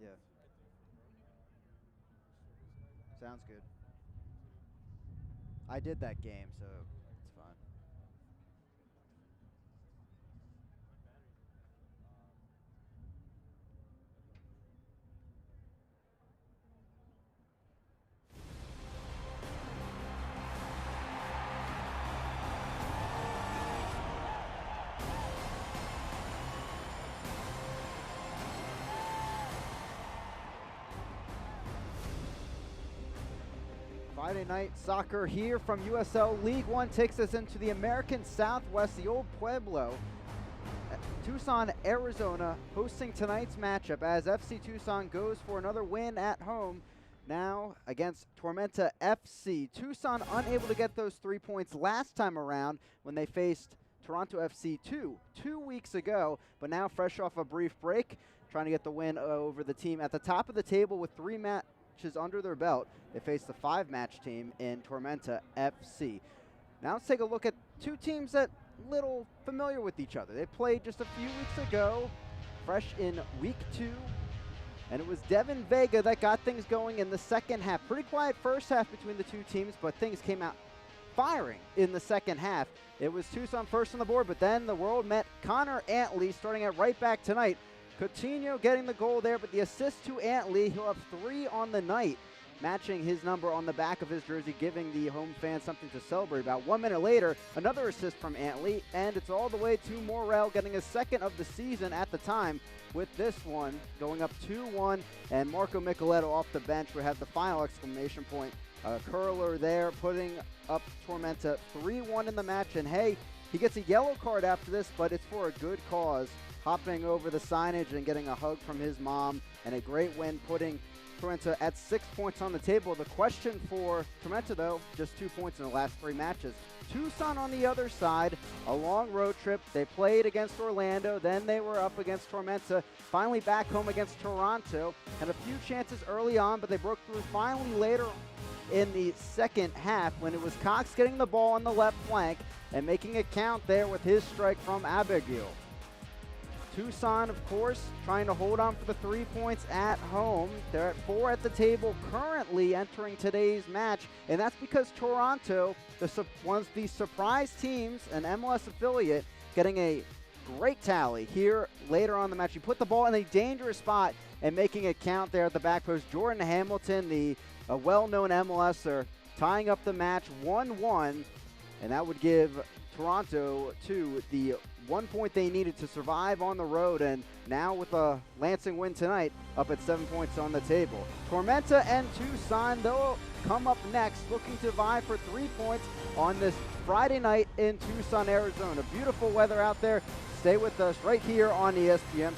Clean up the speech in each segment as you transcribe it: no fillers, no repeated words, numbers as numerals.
Yeah. Sounds good. I did that game, so it's fine. Friday night soccer here from USL League One takes us into the American Southwest, the old Pueblo. Tucson, Arizona, hosting tonight's matchup as FC Tucson goes for another win at home, now against Tormenta FC. Tucson unable to get those 3 points last time around when they faced Toronto FC 2 weeks ago, but now fresh off a brief break, trying to get the win over the team at the top of the table with 3 matches under their belt. They face the 5-match team in Tormenta FC. Now let's take a look at two teams that little familiar with each other. They played just a few weeks ago, fresh in week 2, and it was Devin Vega that got things going in the second half. Pretty quiet first half between the two teams, but things came out firing in the second half. It was Tucson first on the board, but then the world met Connor Antley starting at right back tonight. Coutinho getting the goal there, but the assist to Antley. He'll have 3 on the night, matching his number on the back of his jersey, giving the home fans something to celebrate about. 1 minute later, another assist from Antley, and it's all the way to Morel getting his second of the season at the time, with this one going up 2-1, and Marco Micheletto off the bench would have the final exclamation point. Curler there putting up Tormenta 3-1 in the match, and hey, he gets a yellow card after this, but it's for a good cause, hopping over the signage and getting a hug from his mom, and a great win putting Tormenta at 6 points on the table. The question for Tormenta, though, just 2 points in the last 3 matches. Tucson on the other side, a long road trip. They played against Orlando, then they were up against Tormenta, finally back home against Toronto. Had a few chances early on, but they broke through finally later in the second half when it was Cox getting the ball on the left flank and making it count there with his strike from Abigail. Tucson, of course, trying to hold on for the 3 points at home. They're at 4 at the table currently entering today's match, and that's because Toronto, one of the surprise teams, an MLS affiliate, getting a great tally here later on in the match. He put the ball in a dangerous spot and making it count there at the back post. Jordan Hamilton, the well-known MLSer, tying up the match 1-1, and that would give Toronto to the 1 point they needed to survive on the road, and now with a Lansing win tonight, up at 7 points on the table. Tormenta and Tucson, they'll come up next, looking to vie for 3 points on this Friday night in Tucson, Arizona. Beautiful weather out there. Stay with us right here on ESPN+.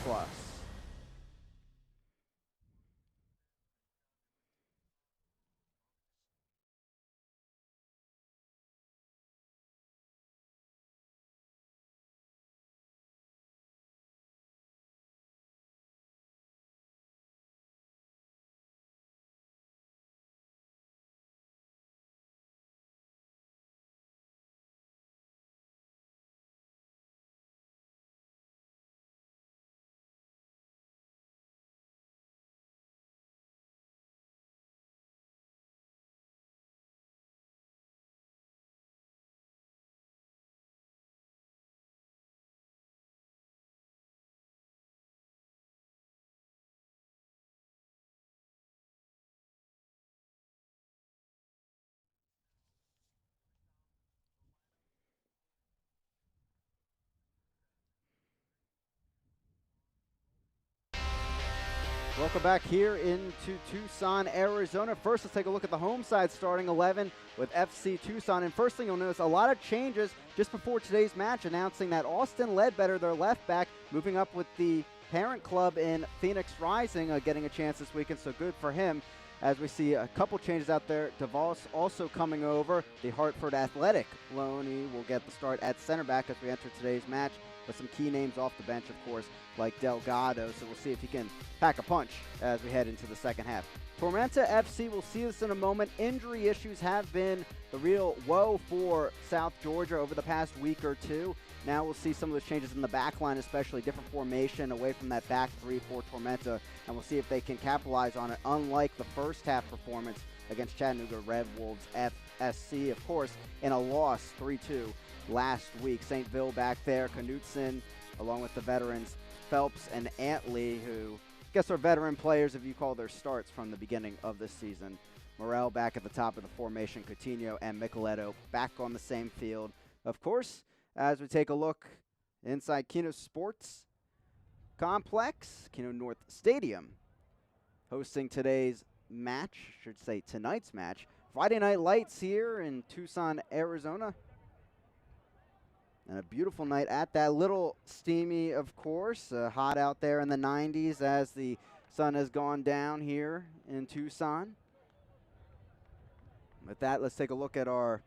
Welcome back here into Tucson, Arizona. First, let's take a look at the home side starting 11 with FC Tucson. And first thing you'll notice, a lot of changes just before today's match, announcing that Austin Ledbetter, their left back, moving up with the parent club in Phoenix Rising, getting a chance this weekend, so good for him. As we see a couple changes out there, DeVos also coming over. The Hartford Athletic loanee will get the start at center back as we enter today's match, with some key names off the bench, of course, like Delgado. So we'll see if he can pack a punch as we head into the second half. Tormenta FC, we'll see this in a moment. Injury issues have been the real woe for South Georgia over the past week or two. Now we'll see some of those changes in the back line, especially different formation away from that back three for Tormenta, and we'll see if they can capitalize on it, unlike the first half performance against Chattanooga Red Wolves FSC, of course, in a loss 3-2 last week. St. Ville back there, Knutson, along with the veterans Phelps and Antley, who I guess are veteran players if you call their starts from the beginning of this season. Morel back at the top of the formation, Coutinho and Micheletto back on the same field. Of course, as we take a look inside Keno Sports Complex, Keno North Stadium, hosting today's match, should say tonight's match. Friday Night Lights here in Tucson, Arizona. And a beautiful night at that. Little steamy, of course. Hot out there in the 90s as the sun has gone down here in Tucson. With that, let's take a look at our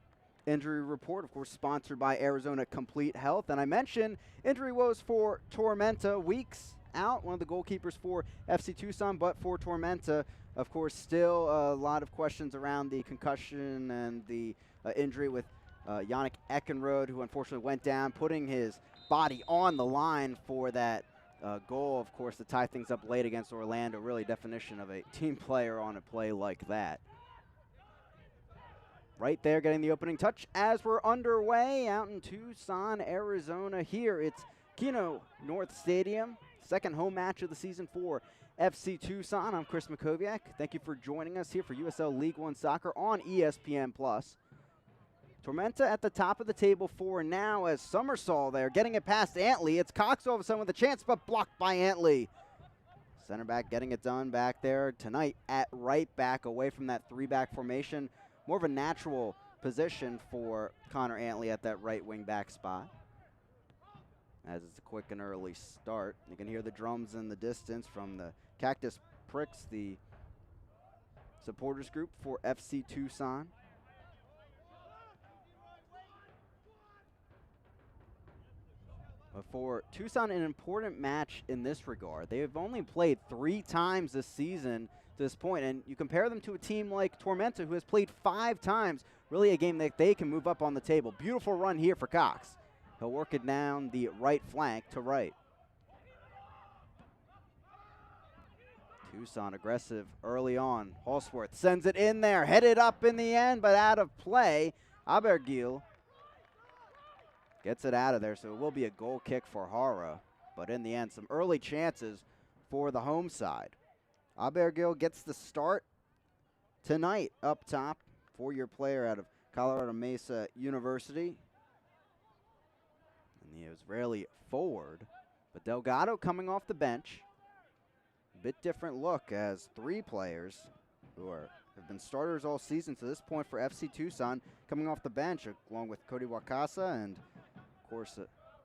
injury report, of course, sponsored by Arizona Complete Health. And I mentioned injury woes for Tormenta. Weeks out, one of the goalkeepers for FC Tucson, but for Tormenta, of course, still a lot of questions around the concussion and the injury with Yannick Eckenrode, who unfortunately went down, putting his body on the line for that goal, of course, to tie things up late against Orlando. Really definition of a team player on a play like that. Right there getting the opening touch as we're underway out in Tucson, Arizona. Here it's Keno North Stadium, second home match of the season for FC Tucson. I'm Chris Makoviak. Thank you for joining us here for USL League One Soccer on ESPN+. Tormenta at the top of the table for now as Summersall there, getting it past Antley. It's Cox all of a sudden with a chance, but blocked by Antley. Center back getting it done back there tonight at right back, away from that three-back formation. More of a natural position for Connor Antley at that right wing back spot. As it's a quick and early start. You can hear the drums in the distance from the Cactus Pricks, the supporters group for FC Tucson. But for Tucson, an important match in this regard. They have only played 3 times this season to this point, and you compare them to a team like Tormenta, who has played 5 times. Really a game that they can move up on the table. Beautiful run here for Cox. He'll work it down the right flank to right. Tucson aggressive early on. Halsworth sends it in there, headed up in the end, but out of play. Abergil gets it out of there, so it will be a goal kick for Hara. But in the end, some early chances for the home side. Abergil gets the start tonight up top four-year player out of Colorado Mesa University. And the Israeli forward. But Delgado coming off the bench. A bit different look as three players who have been starters all season to this point for FC Tucson coming off the bench, along with Cody Wakasa and, of course,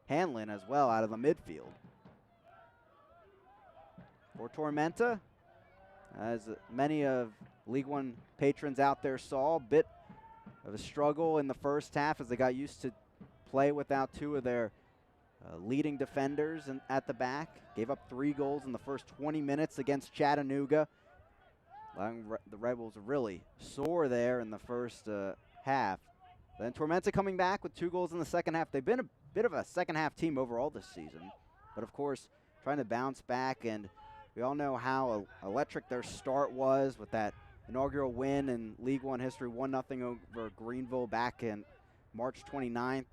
Hanlon as well out of the midfield. For Tormenta, as many of League One patrons out there saw, a bit of a struggle in the first half as they got used to play without two of their leading defenders at the back. Gave up 3 goals in the first 20 minutes against Chattanooga. Allowing the Rebels really soar there in the first half. Then Tormenta coming back with 2 goals in the second half. They've been a bit of a second half team overall this season. But of course, trying to bounce back, and we all know how electric their start was with that inaugural win in League One history, 1-0 over Greenville back in March 29th.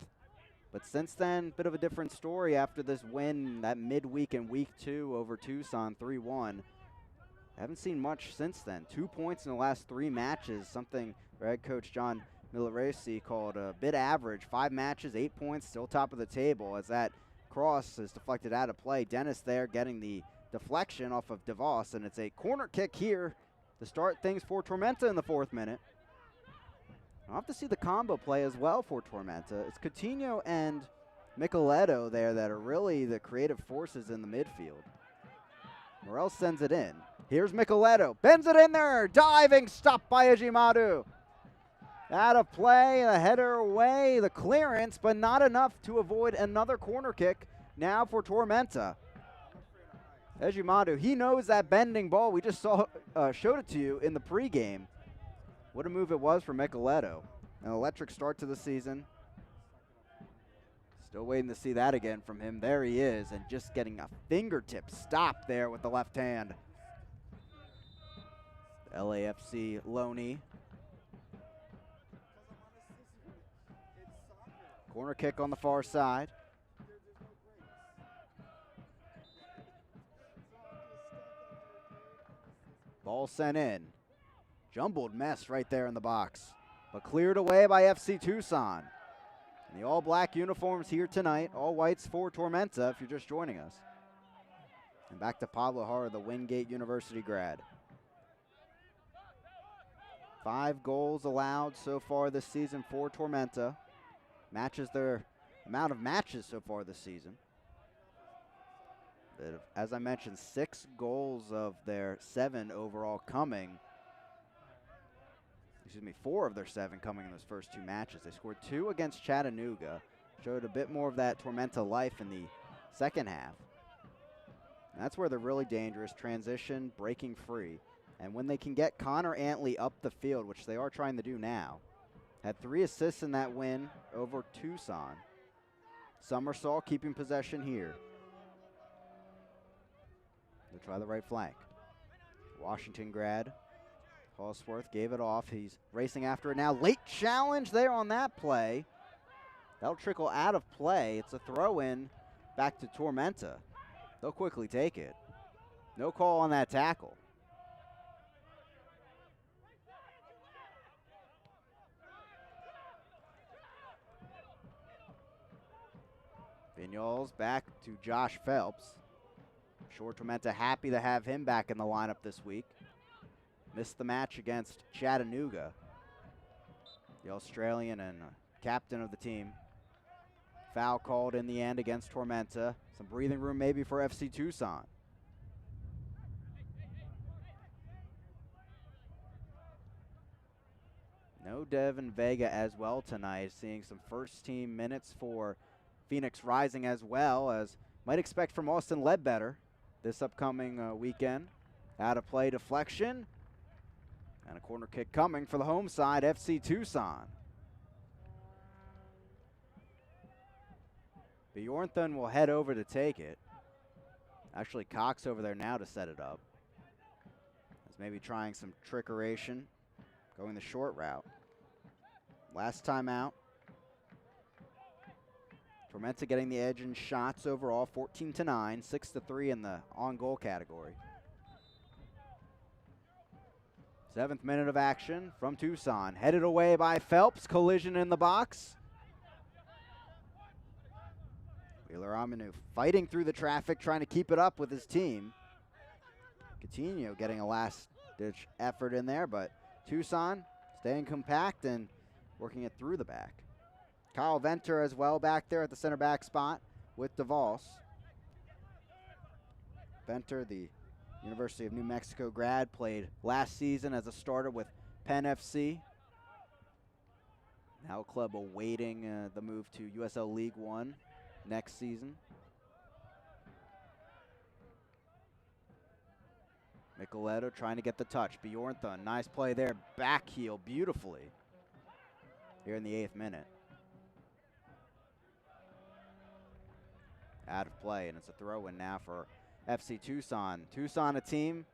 But since then, bit of a different story after this win, that midweek in week 2 over Tucson, 3-1. Haven't seen much since then. 2 points in the last 3 matches, something their head coach John Milaresi called a bit average. 5 matches, 8 points, still top of the table as that cross is deflected out of play. Dennis there getting the deflection off of DeVos, and it's a corner kick here to start things for Tormenta in the 4th minute. I'll have to see the combo play as well for Tormenta. It's Coutinho and Micheletto there that are really the creative forces in the midfield. Morel sends it in. Here's Micheletto. Bends it in there. Diving stop by Ejimadu. Out of play. The header away. The clearance, but not enough to avoid another corner kick now for Tormenta. Ejimadu, he knows that bending ball. We just showed it to you in the pregame. What a move it was for Micheletto. An electric start to the season. Still waiting to see that again from him. There he is, and just getting a fingertip stop there with the left hand. The LAFC Loney. Corner kick on the far side. Ball sent in. Jumbled mess right there in the box, but cleared away by FC Tucson. And the all-black uniforms here tonight, all whites for Tormenta if you're just joining us. And back to Pablo Hara, the Wingate University grad. 5 goals allowed so far this season for Tormenta. Matches their amount of matches so far this season. As I mentioned, 6 goals of their 7 overall coming. 4 of their 7 coming in those first 2 matches. They scored 2 against Chattanooga. Showed a bit more of that Tormenta life in the second half. And that's where they're really dangerous. Transition, breaking free. And when they can get Connor Antley up the field, which they are trying to do now. Had 3 assists in that win over Tucson. Summersall keeping possession here. They'll try the right flank. Washington grad. Hallsworth gave it off. He's racing after it now. Late challenge there on that play. That'll trickle out of play. It's a throw-in back to Tormenta. They'll quickly take it. No call on that tackle. Vignoles back to Josh Phelps. Sure, Tormenta happy to have him back in the lineup this week. Missed the match against Chattanooga. The Australian and captain of the team. Foul called in the end against Tormenta. Some breathing room maybe for FC Tucson. No Devin Vega as well tonight. Seeing some first team minutes for Phoenix Rising as well, as might expect from Austin Ledbetter this upcoming weekend. Out of play deflection. And a corner kick coming for the home side, FC Tucson. Bjorn Thunde will head over to take it. Actually, Cox over there now to set it up. He's maybe trying some trickeration, going the short route. Last time out. Tormenta getting the edge in shots overall, 14-9, 6-3 in the on-goal category. 7th minute of action from Tucson. Headed away by Phelps. Collision in the box. Wheeler Aminu fighting through the traffic, trying to keep it up with his team. Coutinho getting a last-ditch effort in there, but Tucson staying compact and working it through the back. Kyle Venter as well back there at the center back spot with DeVos. Venter, the University of New Mexico grad, played last season as a starter with Penn FC. Now club awaiting the move to USL League One next season. Micheletto trying to get the touch. Bjorn Thunde, nice play there. Back heel beautifully here in the 8th minute. Out of play, and it's a throw-in now for FC Tucson. Tucson, a team,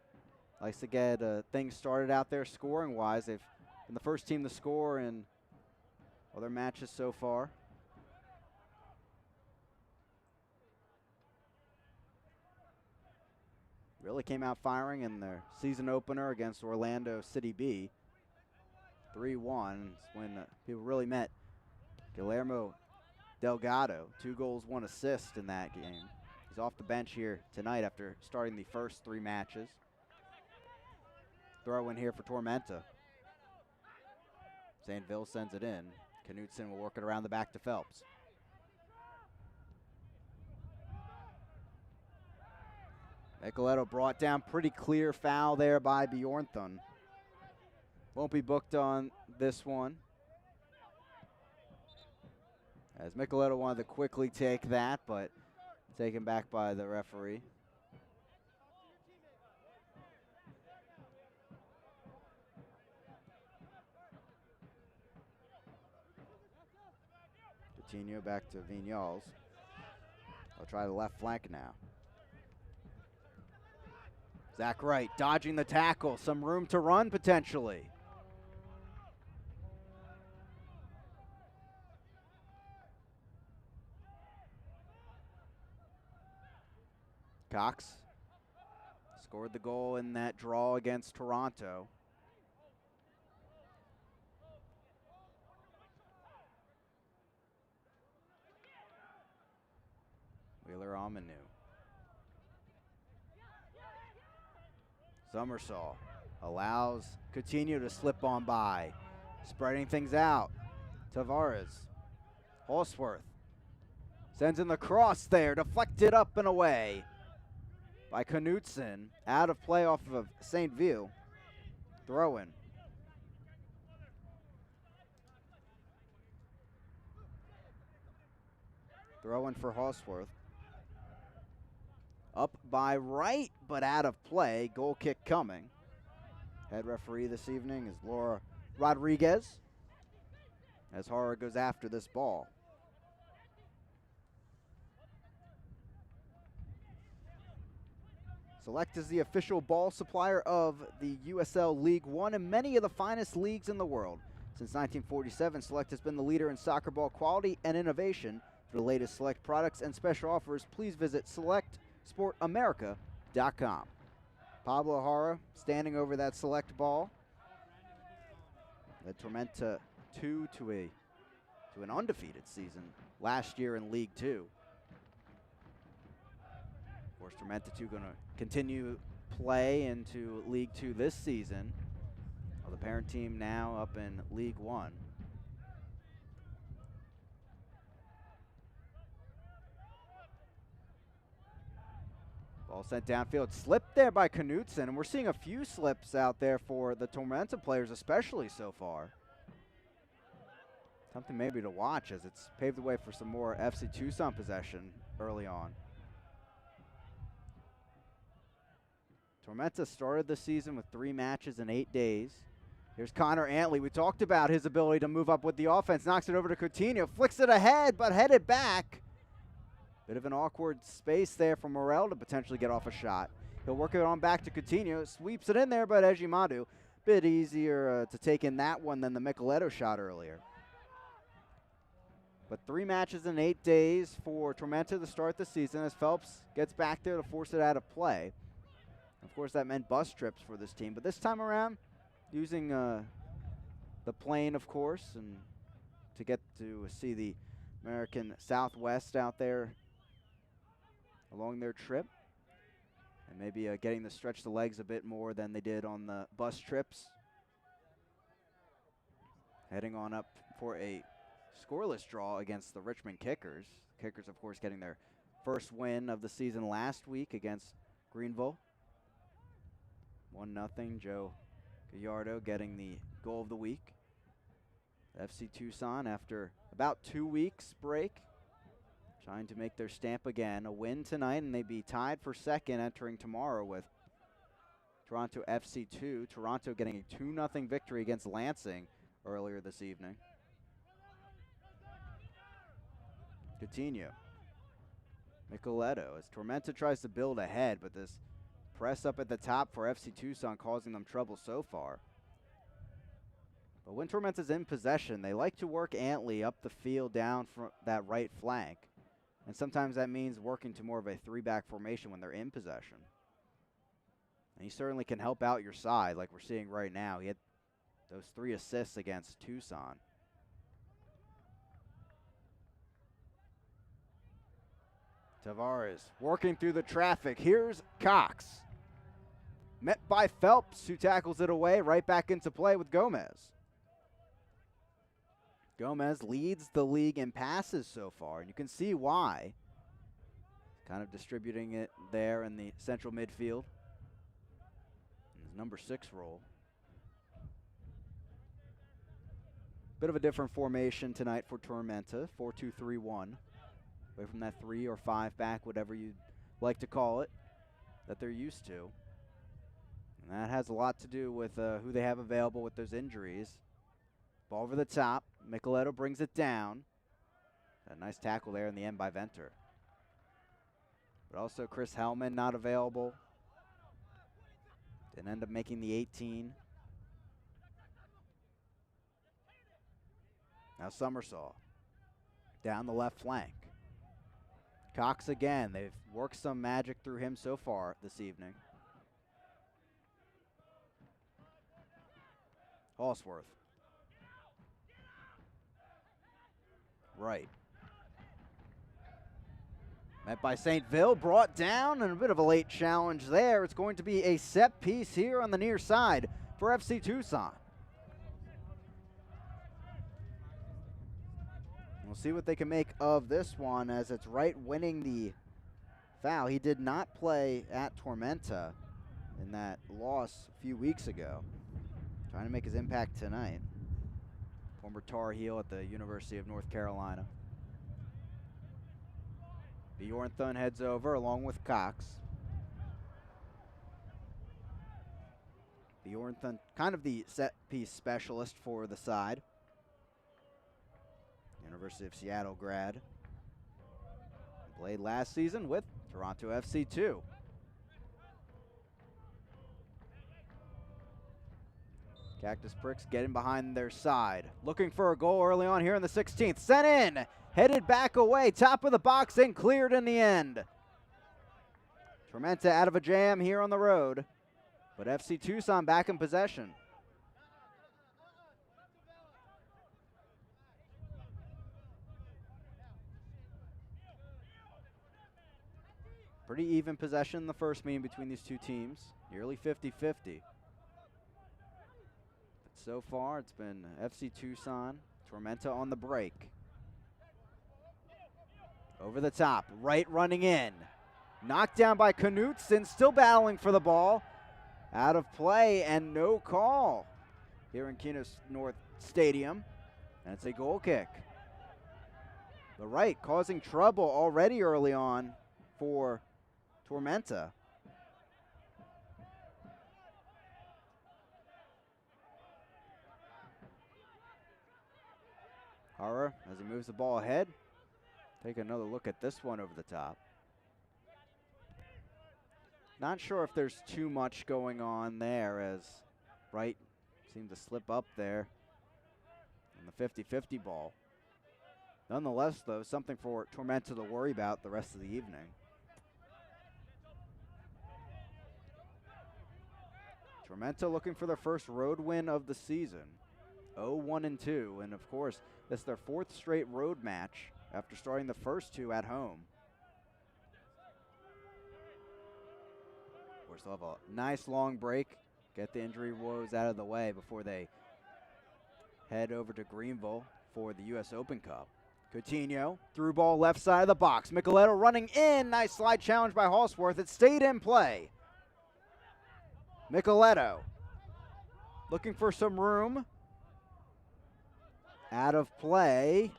likes to get things started out there scoring-wise. They've been the first team to score in all their matches so far. Really came out firing in their season opener against Orlando City B. 3-1 when people really met Guillermo Delgado. 2 goals, 1 assist in that game. He's off the bench here tonight after starting the first 3 matches. Throw in here for Tormenta. St. Ville sends it in. Knutson will work it around the back to Phelps. Micheletto brought down, pretty clear foul there by Bjorn Thunde. Won't be booked on this one, as Micheletto wanted to quickly take that, but taken back by the referee. Coutinho back to Vignals. I'll try the left flank now. Zach Wright dodging the tackle. Some room to run potentially. Cox scored the goal in that draw against Toronto. Wheeler Aminu. Summersall allows Coutinho to slip on by. Spreading things out. Tavares. Holsworth sends in the cross there. Deflected up and away by Knutson. Out of play off of St. Ville. Throw in. Throw in for Holsworth. Up by Wright, but out of play. Goal kick coming. Head referee this evening is Laura Rodriguez, as Horror goes after this ball. Select is the official ball supplier of the USL League One and many of the finest leagues in the world. Since 1947, Select has been the leader in soccer ball quality and innovation. For the latest Select products and special offers, please visit SelectSportAmerica.com. Pablo Jara standing over that Select ball. Led Tormenta 2 to an undefeated season last year in League Two. Of course, Tormenta 2 going to continue play into League Two this season. Well, the parent team now up in League One. Ball sent downfield, slipped there by Knutson, and we're seeing a few slips out there for the Tormenta players, especially so far. Something maybe to watch, as it's paved the way for some more FC Tucson possession early on. Tormenta started the season with 3 matches in 8 days. Here's Connor Antley. We talked about his ability to move up with the offense. Knocks it over to Coutinho, flicks it ahead, but headed back. Bit of an awkward space there for Morel to potentially get off a shot. He'll work it on back to Coutinho, sweeps it in there, but Ejimadu, bit easier to take in that one than the Micheletto shot earlier. But 3 matches in 8 days for Tormenta to start the season, as Phelps gets back there to force it out of play. Of course, that meant bus trips for this team, but this time around, using the plane, of course, and to get to see the American Southwest out there along their trip. And maybe getting to stretch the legs a bit more than they did on the bus trips. Heading on up for a scoreless draw against the Richmond Kickers. Kickers, of course, getting their first win of the season last week against Greenville. 1-0. Joe Gallardo getting the goal of the week. FC Tucson, after about 2 weeks break, trying to make their stamp again. A win tonight, and they'd be tied for second entering tomorrow with Toronto FC 2. Toronto getting a 2-0 victory against Lansing earlier this evening. Coutinho. Micheletto as Tormenta tries to build ahead, but this press up at the top for FC Tucson causing them trouble so far. But when Tormenta's in possession, they like to work Antley up the field down from that right flank. And sometimes that means working to more of a three-back formation when they're in possession. And he certainly can help out your side like we're seeing right now. He had those 3 assists against Tucson. Tavares working through the traffic. Here's Cox. Met by Phelps, who tackles it away, right back into play with Gomez. Gomez leads the league in passes so far, and you can see why. Kind of distributing it there in the central midfield. In his number 6 role. Bit of a different formation tonight for Tormenta, 4-2-3-1. Away from that 3 or 5 back, whatever you'd like to call it, that they're used to. And that has a lot to do with who they have available with those injuries. Ball over the top. Micheletto brings it down. A nice tackle there in the end by Venter. But also Chris Hellman not available. Didn't end up making the 18. Now Summersaw. Down the left flank. Cox again. They've worked some magic through him so far this evening. Halsworth. Right. Met by St. Ville, brought down, and a bit of a late challenge there. It's going to be a set piece here on the near side for FC Tucson. We'll see what they can make of this one, as it's Wright winning the foul. He did not play at Tormenta in that loss a few weeks ago. Trying to make his impact tonight. Former Tar Heel at the University of North Carolina. Bjorn Thunde heads over along with Cox. Bjorn Thunde, kind of the set piece specialist for the side. University of Seattle grad. Played last season with Toronto FC 2. Cactus Pricks getting behind their side. Looking for a goal early on here in the 16th. Sent in. Headed back away. Top of the box and cleared in the end. Tormenta out of a jam here on the road. But FC Tucson back in possession. Pretty even possession in the first meeting between these two teams. Nearly 50-50. So far, it's been FC Tucson, Tormenta on the break. Over the top, Wright running in. Knocked down by Knutson, still battling for the ball. Out of play and no call here in Kenos North Stadium. And it's a goal kick. The Wright causing trouble already early on for Tormenta. Hara, as he moves the ball ahead, take another look at this one over the top. Not sure if there's too much going on there, as Wright seemed to slip up there in the 50-50 ball. Nonetheless, though, something for Tormenta to worry about the rest of the evening. Tormenta looking for their first road win of the season. 0-1-2, and of course, this is their 4th straight road match after starting the first 2 at home. Of course, they'll have a nice long break, get the injury woes out of the way before they head over to Greenville for the U.S. Open Cup. Coutinho, through ball left side of the box. Micheletto running in. Nice slide challenge by Halsworth. It stayed in play. Micheletto looking for some room. Out of play.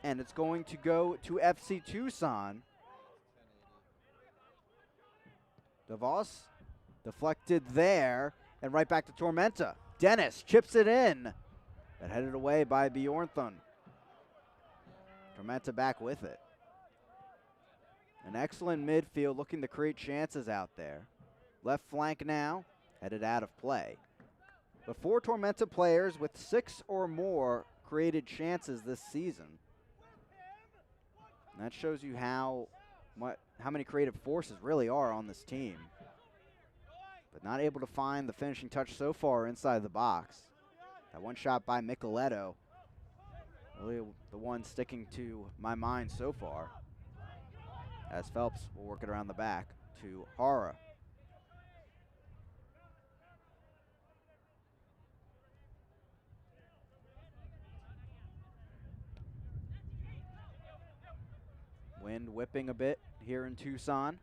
And it's going to go to FC Tucson. DeVos deflected there. And right back to Tormenta. Dennis chips it in. But headed away by Bjorn Thunde. Tormenta back with it. An excellent midfield looking to create chances out there. Left flank now, headed out of play. But 4 Tormenta players with 6 or more created chances this season. And that shows you how many creative forces really are on this team. But not able to find the finishing touch so far inside the box. That one shot by Micheletto, really the one sticking to my mind so far. As Phelps will work it around the back to Hara. Wind whipping a bit here in Tucson.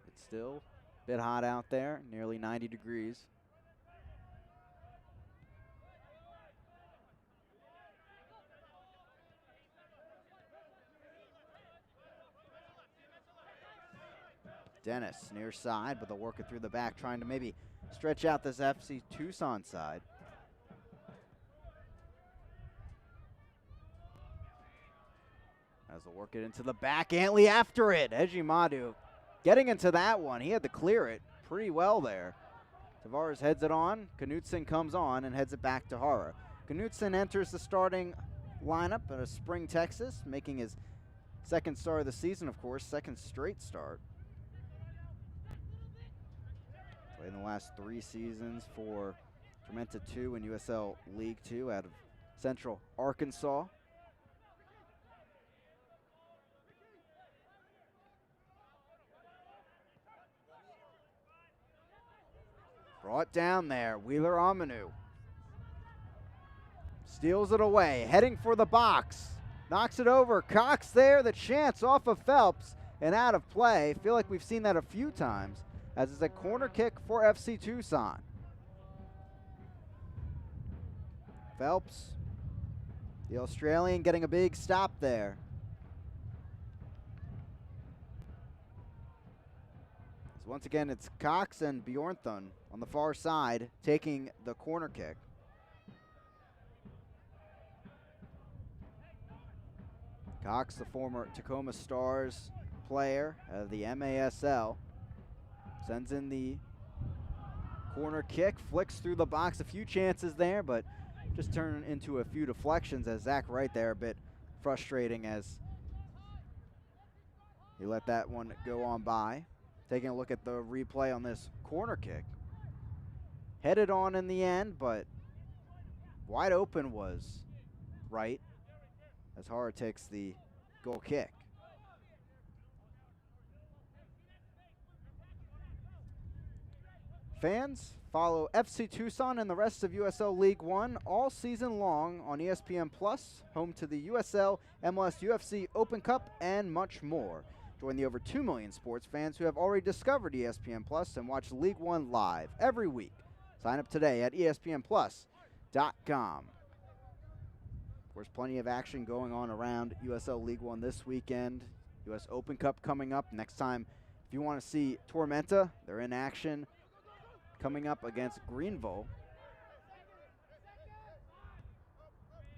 It's still a bit hot out there, nearly 90 degrees. Dennis near side, but they'll work it through the back, trying to maybe stretch out this FC Tucson side. As they'll work it into the back, Antley after it. Ejimadu getting into that one. He had to clear it pretty well there. Tavares heads it on. Knutson comes on and heads it back to Hara. Knutson enters the starting lineup at Spring, Texas, making his 2nd start of the season, of course, 2nd straight start. Played in the last 3 seasons for Tormenta 2 and USL League 2 out of Central Arkansas. Brought down there, Wheeler Amanu. Steals it away, heading for the box. Knocks it over, Cox there, the chance off of Phelps and out of play. Feel like we've seen that a few times, as it's a corner kick for FC Tucson. Phelps, the Australian, getting a big stop there. So once again, it's Cox and Bjorn Thunde on the far side taking the corner kick. Cox, the former Tacoma Stars player of the MASL, sends in the corner kick, flicks through the box. A few chances there, but just turned into a few deflections, as Zach Wright there, a bit frustrating as he let that one go on by. Taking a look at the replay on this corner kick. Headed on in the end, but wide open was Wright as Hara takes the goal kick. Fans, follow FC Tucson and the rest of USL League One all season long on ESPN Plus, home to the USL, MLS, UFC, Open Cup, and much more. Join the over 2 million sports fans who have already discovered ESPN Plus and watch League One live every week. Sign up today at espnplus.com. Of course, plenty of action going on around USL League One this weekend. US Open Cup coming up. Next time, if you want to see Tormenta, they're in action coming up against Greenville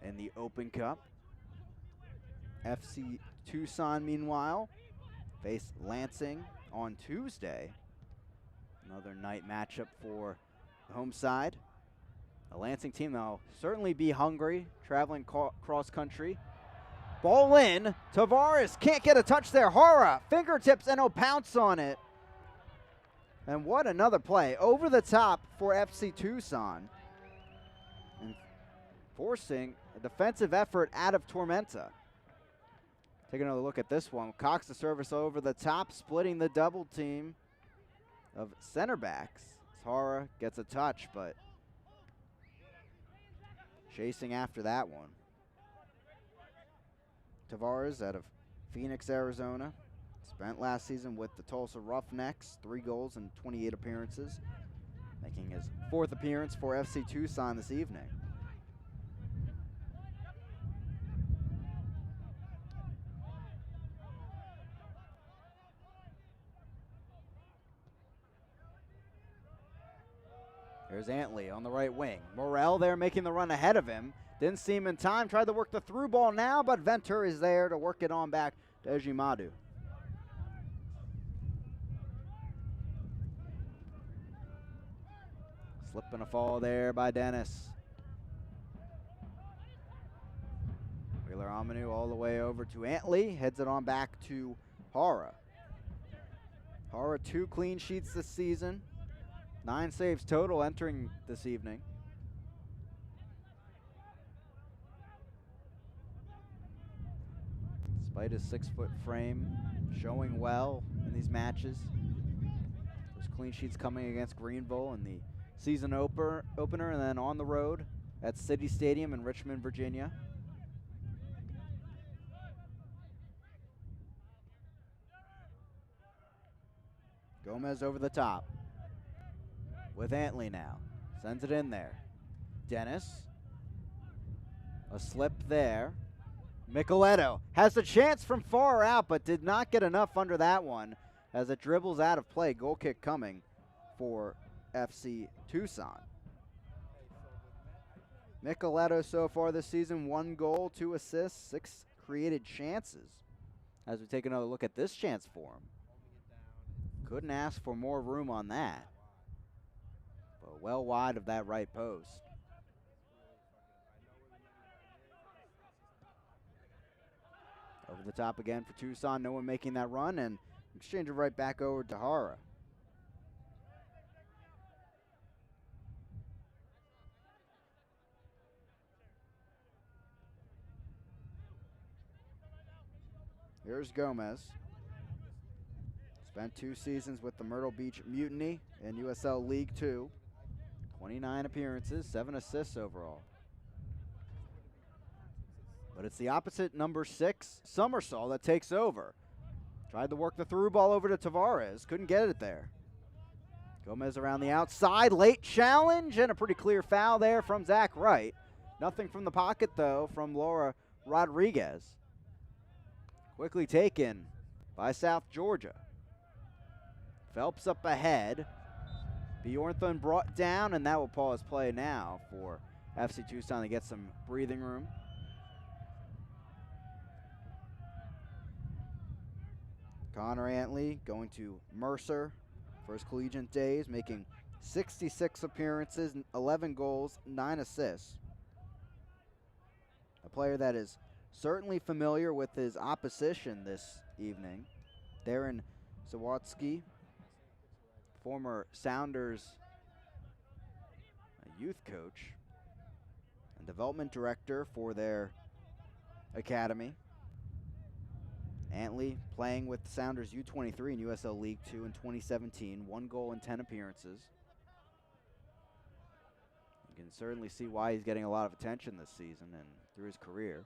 in the Open Cup. FC Tucson, meanwhile, face Lansing on Tuesday. Another night matchup for the home side. The Lansing team, they'll certainly be hungry, traveling cross country. Ball Ball in. Tavares can't get a touch there. Hara, fingertips, and he'll pounce on it. And what another play. Over the top for FC Tucson. And forcing a defensive effort out of Tormenta. Take another look at this one. Cox the service over the top, splitting the double team of center backs. Hara gets a touch, but chasing after that one. Tavares out of Phoenix, Arizona. Spent last season with the Tulsa Roughnecks, 3 goals and 28 appearances, making his 4th appearance for FC Tucson this evening. Here's Antley on the right wing. Morel there making the run ahead of him. Didn't see him in time. Tried to work the through ball now, but Venter is there to work it on back to Ejimadu. Slip and a fall there by Dennis. Wheeler Amanu all the way over to Antley. Heads it on back to Hara. Hara 2 clean sheets this season. 9 saves total entering this evening. Despite his 6-foot frame, showing well in these matches. Those clean sheets coming against Greenville in the season opener, and then on the road at City Stadium in Richmond, Virginia. Gomez over the top with Antley now. Sends it in there. Dennis. A slip there. Micheletto has the chance from far out, but did not get enough under that one as it dribbles out of play. Goal kick coming for FC Tucson. Micheletto so far this season, 1 goal, 2 assists, 6 created chances. As we take another look at this chance for him. Couldn't ask for more room on that. But well wide of that right post. Over the top again for Tucson. No one making that run, and exchange it right back over to Hara. Here's Gomez. Spent 2 seasons with the Myrtle Beach Mutiny in USL League 2. 29 appearances, 7 assists overall. But it's the opposite number 6, Summersall, that takes over. Tried to work the through ball over to Tavares. Couldn't get it there. Gomez around the outside. Late challenge and a pretty clear foul there from Zach Wright. Nothing from the pocket, though, from Laura Rodriguez. Quickly taken by South Georgia. Phelps up ahead. Bjorn Thunde brought down, and that will pause play now for FC Tucson to get some breathing room. Connor Antley going to Mercer for his collegiate days, making 66 appearances, 11 goals, 9 assists. A player that is certainly familiar with his opposition this evening. Darren Sawatsky, former Sounders youth coach and development director for their academy. Antley playing with the Sounders U23 in USL League 2 in 2017, 1 goal in 10 appearances. You can certainly see why he's getting a lot of attention this season and through his career.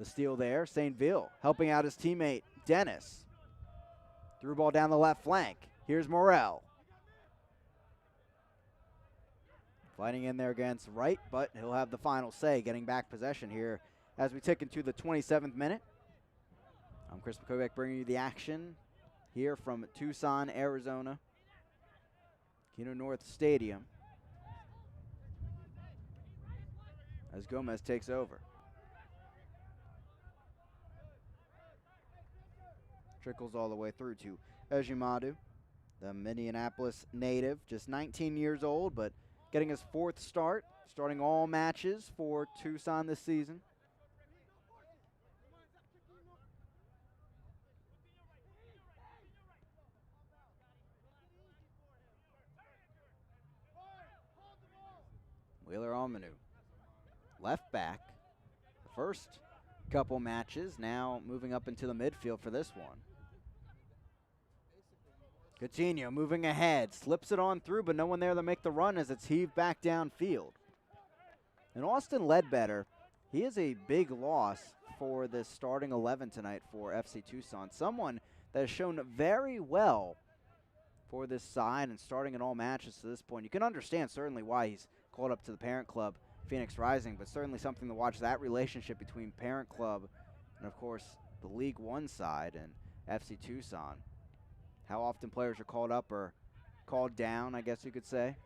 The steal there, St. Ville helping out his teammate Dennis. Through ball down the left flank. Here's Morel. Fighting in there against Wright, but he'll have the final say, getting back possession here as we tick into the 27th minute. I'm Chris McCovac bringing you the action here from Tucson, Arizona. Keno North Stadium. As Gomez takes over. Trickles all the way through to Ejimadu, the Minneapolis native, just 19 years old, but getting his 4th start, starting all matches for Tucson this season. Wheeler Almanu, left back. The first couple matches, now moving up into the midfield for this one. Coutinho moving ahead, slips it on through, but no one there to make the run as it's heaved back downfield. And Austin Ledbetter, he is a big loss for this starting 11 tonight for FC Tucson. Someone that has shown very well for this side and starting in all matches to this point. You can understand certainly why he's called up to the parent club, Phoenix Rising, but certainly something to watch, that relationship between parent club and, of course, the League One side and FC Tucson. How often players are called up or called down, I guess you could say.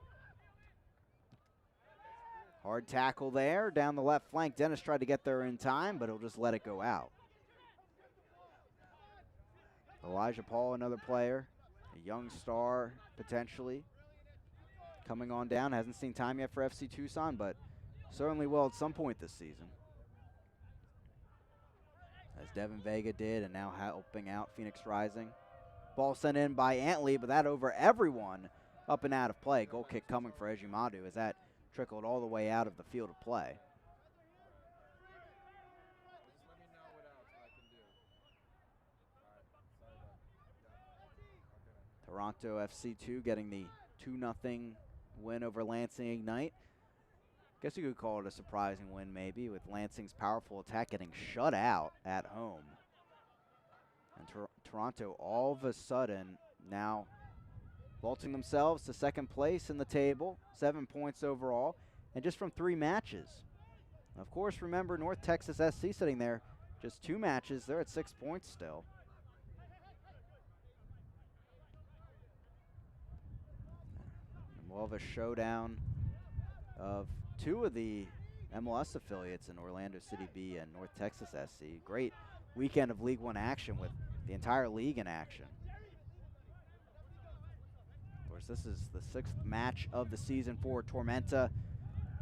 Hard tackle there down the left flank. Dennis tried to get there in time, but he'll just let it go out. Elijah Paul, another player, a young star potentially, coming on down. Hasn't seen time yet for FC Tucson, but certainly will at some point this season. As Devin Vega did, and now helping out Phoenix Rising. Ball sent in by Antley, but that over everyone, up and out of play. Goal kick coming for Ejimadu as that trickled all the way out of the field of play. Toronto FC2 getting the 2-0 win over Lansing Ignite. Guess you could call it a surprising win maybe, with Lansing's powerful attack getting shut out at home. And Toronto all of a sudden now vaulting themselves to second place in the table, 7 points overall, and just from 3 matches. Of course, remember North Texas SC sitting there, just 2 matches, they're at 6 points still. And we'll have a showdown of 2 of the MLS affiliates in Orlando City B and North Texas SC. Great weekend of League One action with the entire league in action. Of course, this is the 6th match of the season for Tormenta.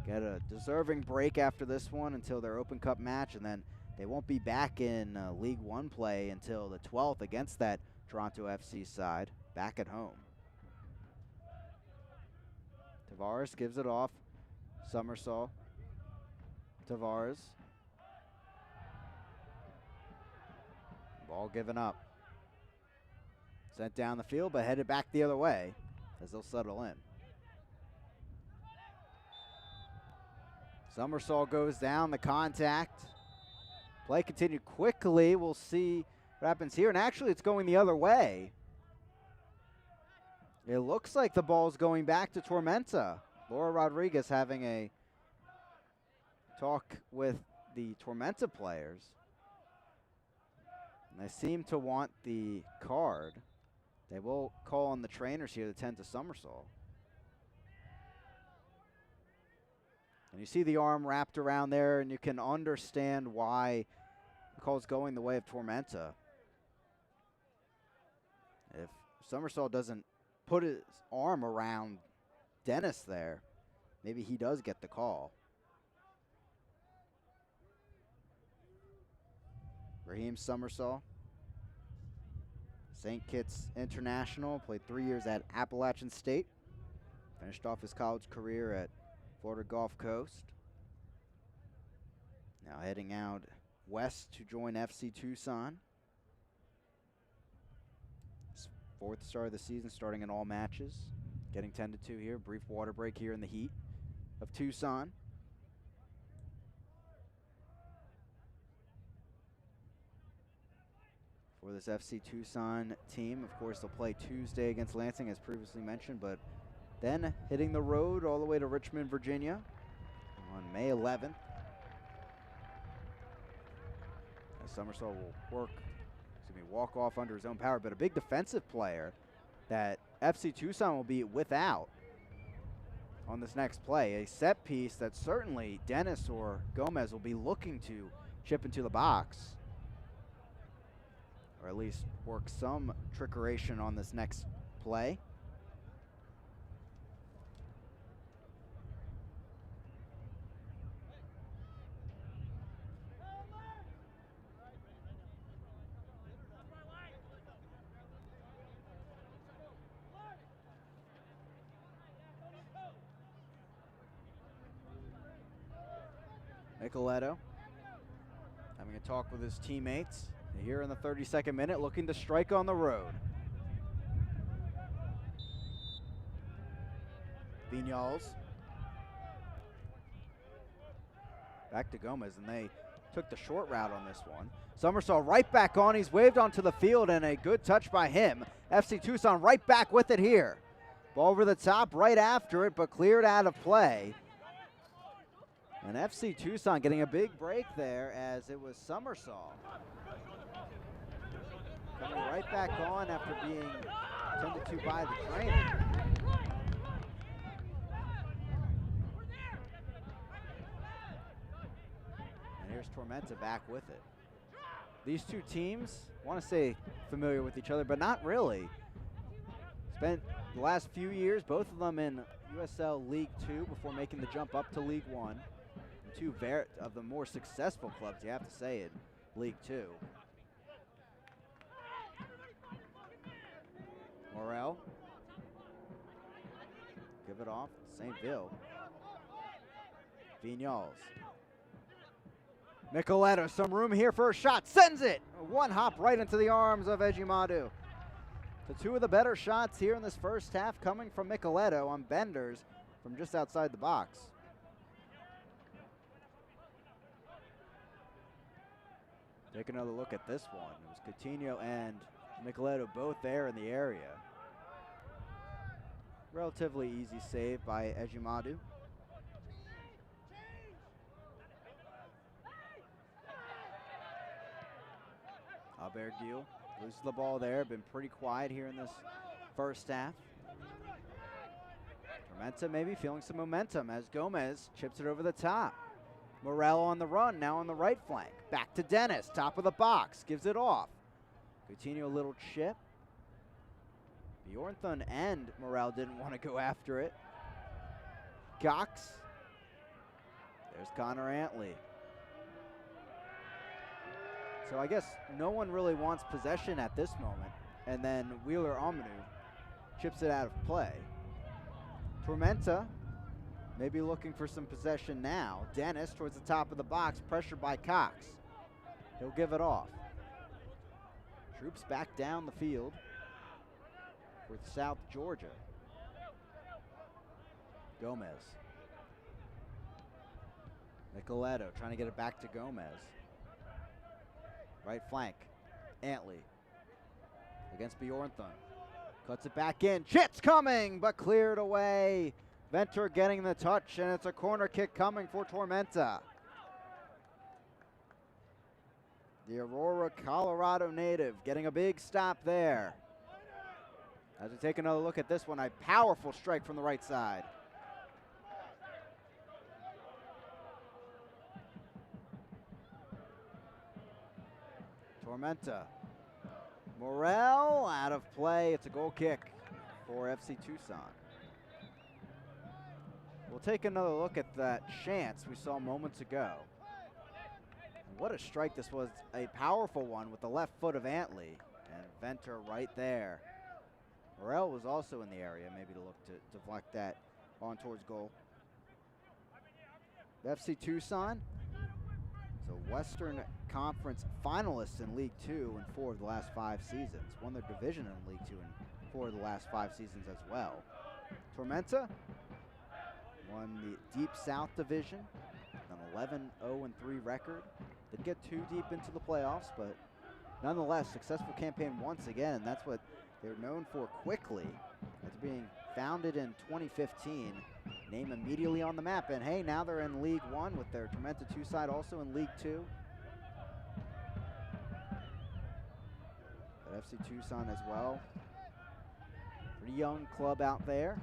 Get a deserving break after this one until their Open Cup match, and then they won't be back in League One play until the 12th against that Toronto FC side, back at home. Tavares gives it off. Somersault. Tavares. Ball given up. Sent down the field, but headed back the other way as they'll settle in. Somersault goes down, the contact. Play continued quickly. We'll see what happens here. And actually, it's going the other way. It looks like the ball's going back to Tormenta. Laura Rodriguez having a talk with the Tormenta players. And they seem to want the card. They will call on the trainers here to tend to Somersault. And you see the arm wrapped around there, and you can understand why the call's going the way of Tormenta. If Somersault doesn't put his arm around Dennis there, maybe he does get the call. Raheem Somersault, St. Kitts International, played 3 years at Appalachian State. Finished off his college career at Florida Gulf Coast. Now heading out west to join FC Tucson. His 4th start of the season, starting in all matches. Getting tended to here. Brief water break here in the heat of Tucson. For this FC Tucson team, of course, they'll play Tuesday against Lansing, as previously mentioned, but then hitting the road all the way to Richmond, Virginia on May 11th. As Somersault will walk off under his own power, but a big defensive player that FC Tucson will be without on this next play. A set piece that certainly Dennis or Gomez will be looking to chip into the box, or at least work some trickeration on this next play. Micheletto having a talk with his teammates here in the 32nd minute, looking to strike on the road. Vignals. Back to Gomez, and they took the short route on this one. Somersault right back on. He's waved onto the field, and a good touch by him. FC Tucson right back with it here. Ball over the top right after it, but cleared out of play. And FC Tucson getting a big break there as it was Somersault coming right back on after being tended to by the trainer. And here's Tormenta back with it. These two teams, I want to say familiar with each other, but not really. Spent the last few years, both of them in USL League 2 before making the jump up to League 1. And two of the more successful clubs, you have to say, in League 2. Morel. Give it off, St. Ville. Vignals. Micheletto, some room here for a shot, sends it! One hop right into the arms of Ejimadu. So two of the better shots here in this first half coming from Micheletto on benders from just outside the box. Take another look at this one. It was Coutinho and Micheletto both there in the area. Relatively easy save by Ejimadu. Abergil loses the ball there. Been pretty quiet here in this first half. Tormenta maybe feeling some momentum as Gomez chips it over the top. Morel on the run, now on the right flank. Back to Dennis, top of the box, gives it off. Coutinho a little chip. Bjorn Thunde and Morel didn't want to go after it. Cox. There's Connor Antley. So I guess no one really wants possession at this moment. And then Wheeler Omenu chips it out of play. Tormenta maybe looking for some possession now. Dennis towards the top of the box, pressured by Cox. He'll give it off. Troops back down the field for South Georgia. Gomez. Micheletto trying to get it back to Gomez. Right flank. Antley against Bjorn Thunde. Cuts it back in. Chit's coming, but cleared away. Venter getting the touch, and it's a corner kick coming for Tormenta. The Aurora, Colorado native getting a big stop there. As we take another look at this one, a powerful strike from the right side. Tormenta. Morel out of play. It's a goal kick for FC Tucson. We'll take another look at that chance we saw moments ago. What a strike this was. A powerful one with the left foot of Antley. And Venter right there. Morel was also in the area, maybe to look to deflect that on towards goal. FC Tucson is a Western Conference finalist in League 2 in 4 of the last 5 seasons. Won their division in League 2 in 4 of the last 5 seasons as well. Tormenta won the Deep South Division, an 11-0-3 record. Didn't get too deep into the playoffs, but nonetheless, successful campaign once again, and that's what they're known for quickly. After being founded in 2015, name immediately on the map, and hey, now they're in League 1 with their Tormenta 2 side also in League 2. But FC Tucson as well. Pretty young club out there.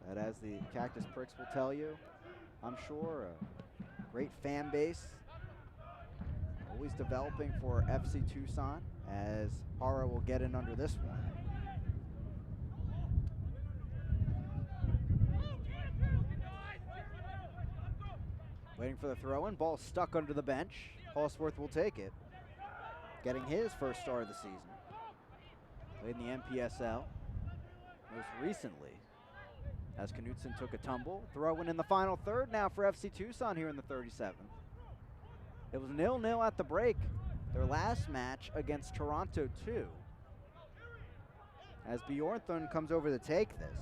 That, as the Cactus Pricks will tell you, I'm sure, a great fan base. Always developing for FC Tucson, as Hara will get in under this one. Waiting for the throw-in. Ball stuck under the bench. Halsworth will take it. Getting his first start of the season. Played in the NPSL. Most recently as Knutson took a tumble. Throw-in the final third now for FC Tucson here in the 37th. It was 0-0 at the break, their last match against Toronto 2. As Bjorn Thunde comes over to take this.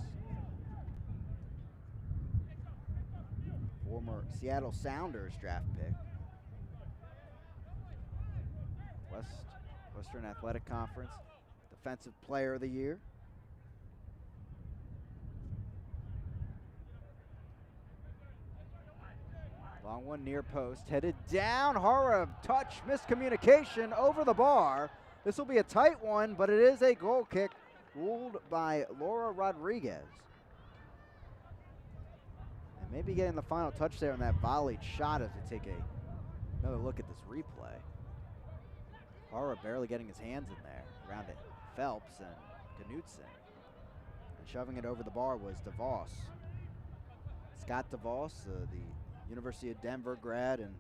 Former Seattle Sounders draft pick. Western Athletic Conference Defensive Player of the Year. Long one near post, headed down, horror touch, miscommunication over the bar. This will be a tight one, but it is a goal kick ruled by Laura Rodriguez. And maybe getting the final touch there on that volleyed shot as we take another look at this replay. Horror barely getting his hands in there around it. Phelps and Knutson. And shoving it over the bar was DeVos. Scott DeVos, the University of Denver grad, and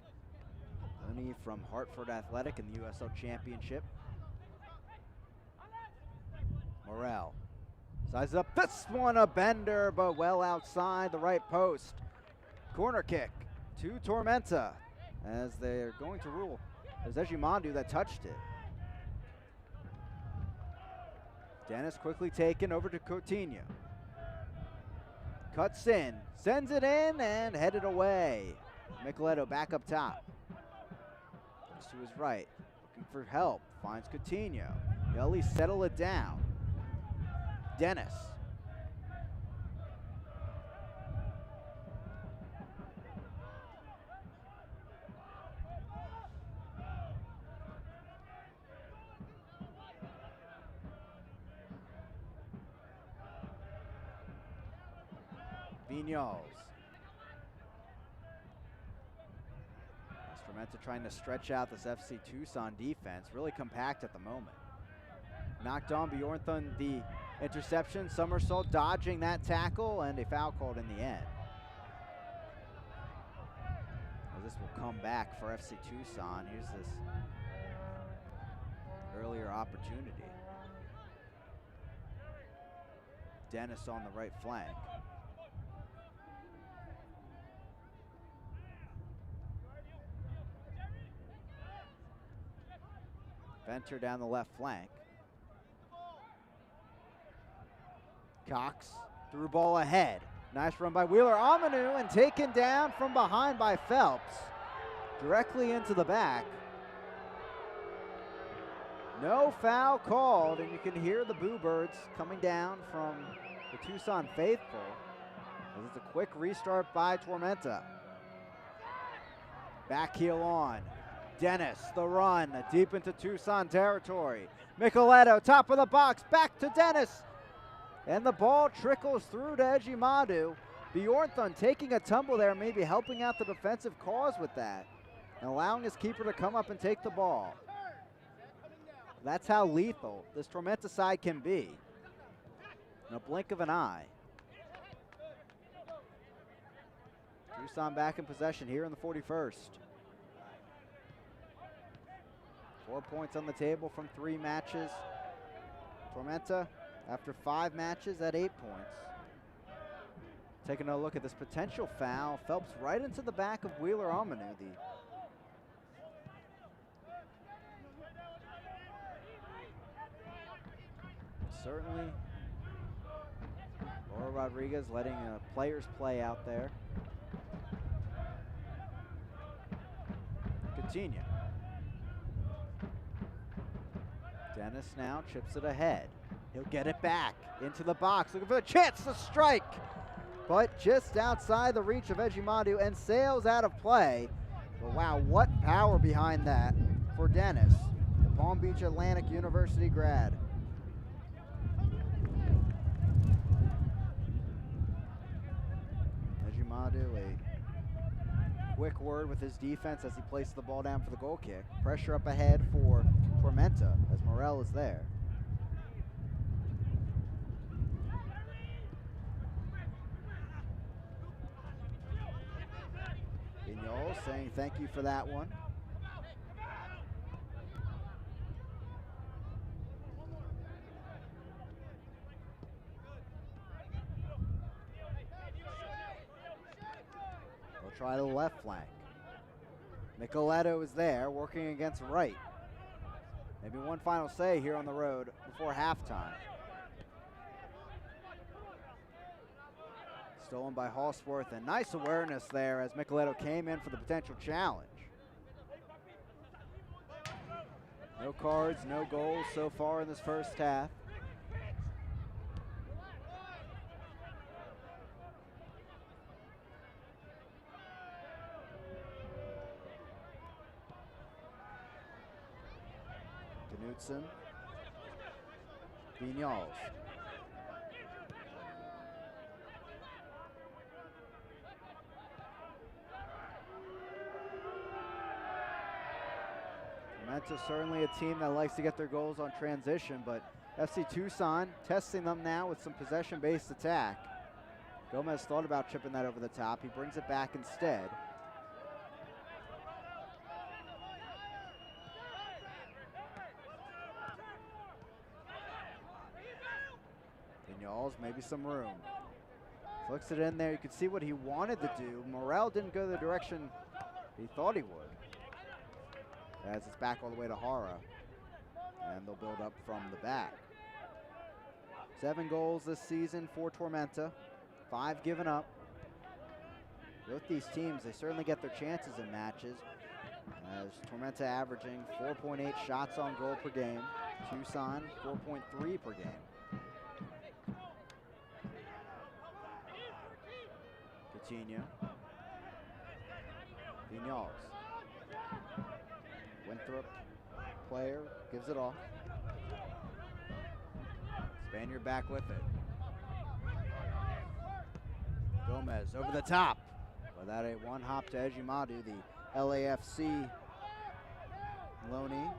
Tony from Hartford Athletic in the USL Championship. Morel sizes up this one, a bender, but well outside the right post. Corner kick to Tormenta as they're going to rule. It was Ejimandu that touched it. Dennis quickly taken over to Coutinho. Cuts in, sends it in, and headed away. Micheletto back up top. Looks to his right, looking for help, finds Coutinho. He'll at least settle it down. Dennis. Viñols. Tormenta trying to stretch out this FC Tucson defense, really compact at the moment. Knocked on Bjorn Thunde the interception, somersault dodging that tackle, and a foul called in the end. Well, this will come back for FC Tucson. Here's this earlier opportunity. Dennis on the right flank. Venter down the left flank. Cox, through ball ahead. Nice run by Wheeler Amanu and taken down from behind by Phelps. Directly into the back. No foul called, and you can hear the boo birds coming down from the Tucson faithful. This is a quick restart by Tormenta. Back heel on. Dennis, the run, deep into Tucson territory. Micheletto, top of the box, back to Dennis. And the ball trickles through to Ejimandu. Bjorn Thunde taking a tumble there, maybe helping out the defensive cause with that, and allowing his keeper to come up and take the ball. That's how lethal this Tormenta side can be in a blink of an eye. Tucson back in possession here in the 41st. 4 points on the table from 3 matches. Tormenta, after 5 matches, at 8 points. Taking a look at this potential foul. Phelps right into the back of Wheeler Amanu. Certainly, Laura Rodriguez letting players play out there. Coutinho. Dennis now chips it ahead. He'll get it back into the box, looking for the chance to strike, but just outside the reach of Ejimandu and sails out of play. But wow, what power behind that for Dennis, the Palm Beach Atlantic University grad. Ejimandu, a quick word with his defense as he places the ball down for the goal kick. Pressure up ahead for Tormenta as Morel is there. Viñols saying thank you for that one. try the left flank. Micheletto is there, working against Wright. Maybe one final say here on the road before halftime. Stolen by Halsworth, and nice awareness there as Micheletto came in for the potential challenge. No cards, no goals so far in this first half. Knudsen, Vignals. Tormenta certainly a team that likes to get their goals on transition, but FC Tucson testing them now with some possession-based attack. Gomez thought about chipping that over the top. He brings it back instead. Maybe some room. Flicks it in there. You could see what he wanted to do. Morel didn't go the direction he thought he would. As it's back all the way to Hara. And they'll build up from the back. 7 goals this season for Tormenta. 5 given up. Both these teams, they certainly get their chances in matches. As Tormenta averaging 4.8 shots on goal per game. Tucson 4.3 per game. Coutinho. Vignals. Winthrop, player, gives it off. Spaniard back with it. Gomez over the top. Without a one-hop to Ejimadu, the LAFC loanee.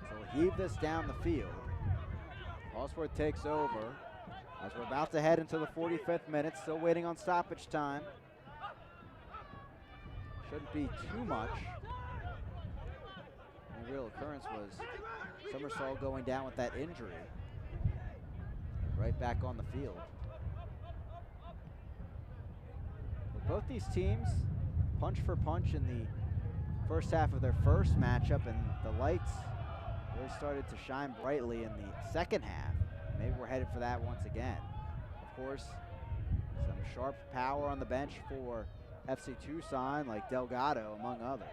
So we'll heave this down the field. Halsworth takes over as we're about to head into the 45th minute, still waiting on stoppage time. Shouldn't be too much. The real occurrence was Summersall going down with that injury. Right back on the field. But both these teams, punch for punch in the first half of their first matchup, and the lights really started to shine brightly in the second half. Maybe we're headed for that once again. Of course, some sharp power on the bench for FC Tucson, like Delgado, among others.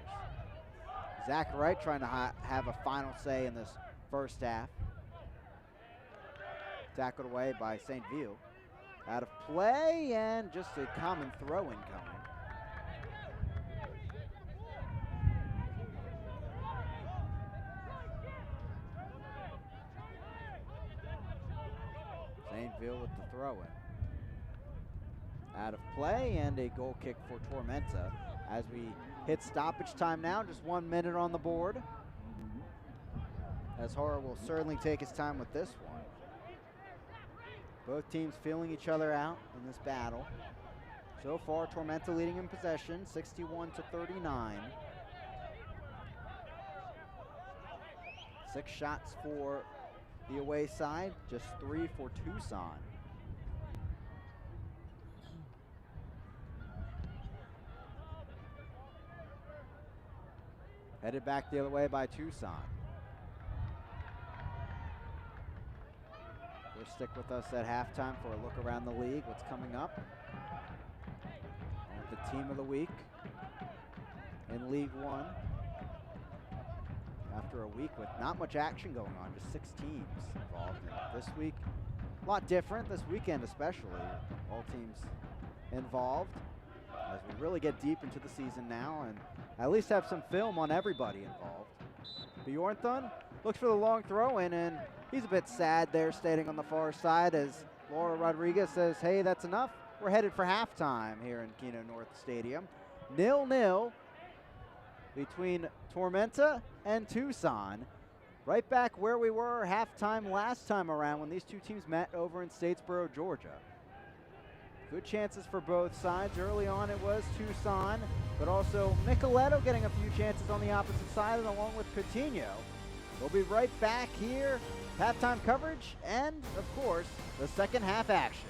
Zach Wright trying to have a final say in this first half. Tackled away by St. Ville. Out of play, and just a common throw incoming. St. Ville with the throw-in. Out of play, and a goal kick for Tormenta as we hit stoppage time now. Just 1 minute on the board. As Hara will certainly take his time with this one. Both teams feeling each other out in this battle. So far, Tormenta leading in possession, 61-39. 6 shots for the away side, just 3 for Tucson. Headed back the other way by Tucson. We'll stick with us at halftime for a look around the league, what's coming up. And the team of the week in League One. After a week with not much action going on, just 6 teams involved. And this week, a lot different, this weekend especially. All teams involved as we really get deep into the season now and at least have some film on everybody involved. Bjorn Thunde looks for the long throw in, and he's a bit sad there standing on the far side as Laura Rodriguez says, hey, that's enough. We're headed for halftime here in Keno North Stadium. 0-0 between Tormenta and Tucson. Right back where we were halftime last time around when these two teams met over in Statesboro, Georgia. Good chances for both sides. Early on it was Tucson, but also Micheletto getting a few chances on the opposite side, and along with Coutinho. We'll be right back here. Halftime coverage and, of course, the second half action.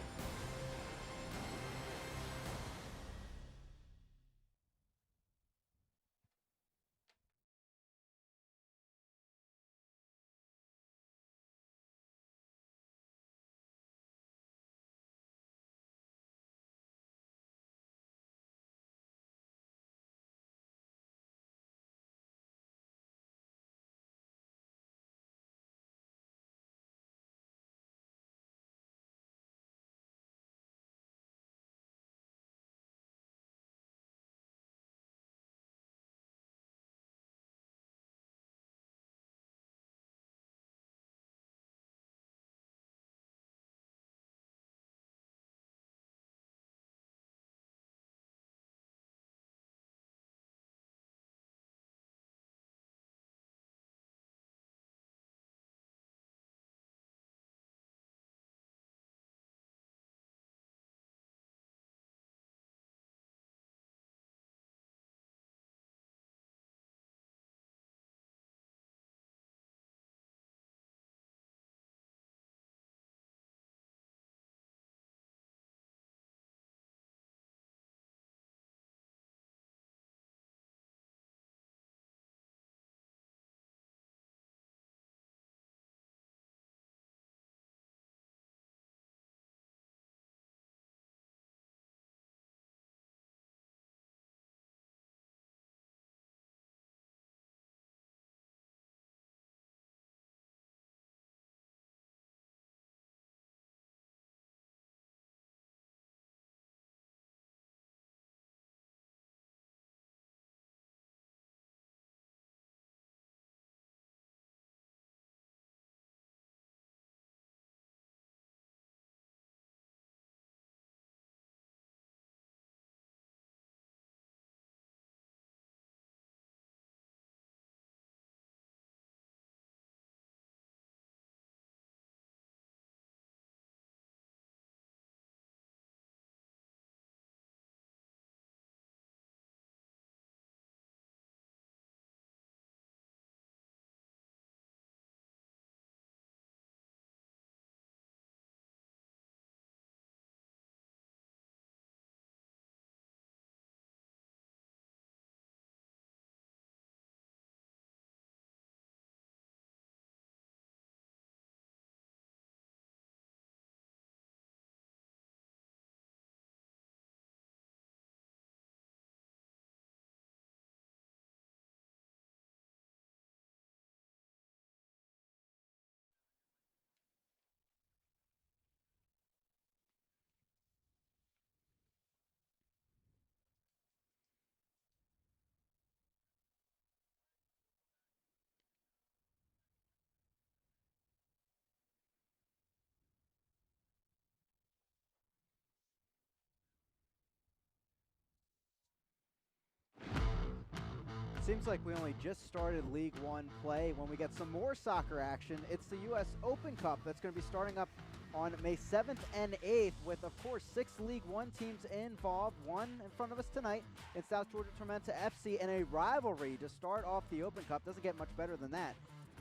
Seems like we only just started League One play. When we get some more soccer action, it's the U.S. Open Cup that's going to be starting up on May 7th and 8th with, of course, 6 League One teams involved. One in front of us tonight in South Georgia Tormenta FC in a rivalry to start off the Open Cup. Doesn't get much better than that,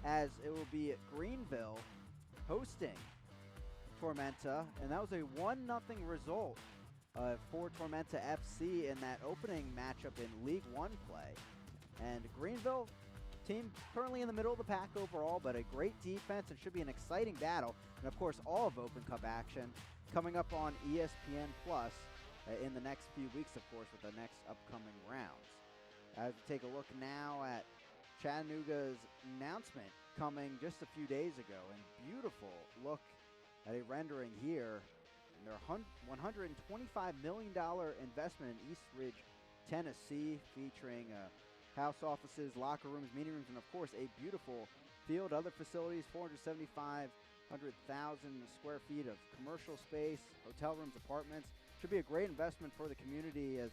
as it will be Greenville hosting Tormenta, and that was a 1-0 result for Tormenta FC in that opening matchup in League One play. And Greenville, team currently in the middle of the pack overall, but a great defense and should be an exciting battle. And of course, all of Open Cup action coming up on ESPN Plus in the next few weeks, of course, with the next upcoming rounds. As we take a look now at Chattanooga's announcement coming just a few days ago, and beautiful look at a rendering here. And their $125 million investment in East Ridge, Tennessee, featuring house offices, locker rooms, meeting rooms, and of course a beautiful field. Other facilities, 475,000 square feet of commercial space, hotel rooms, apartments. Should be a great investment for the community as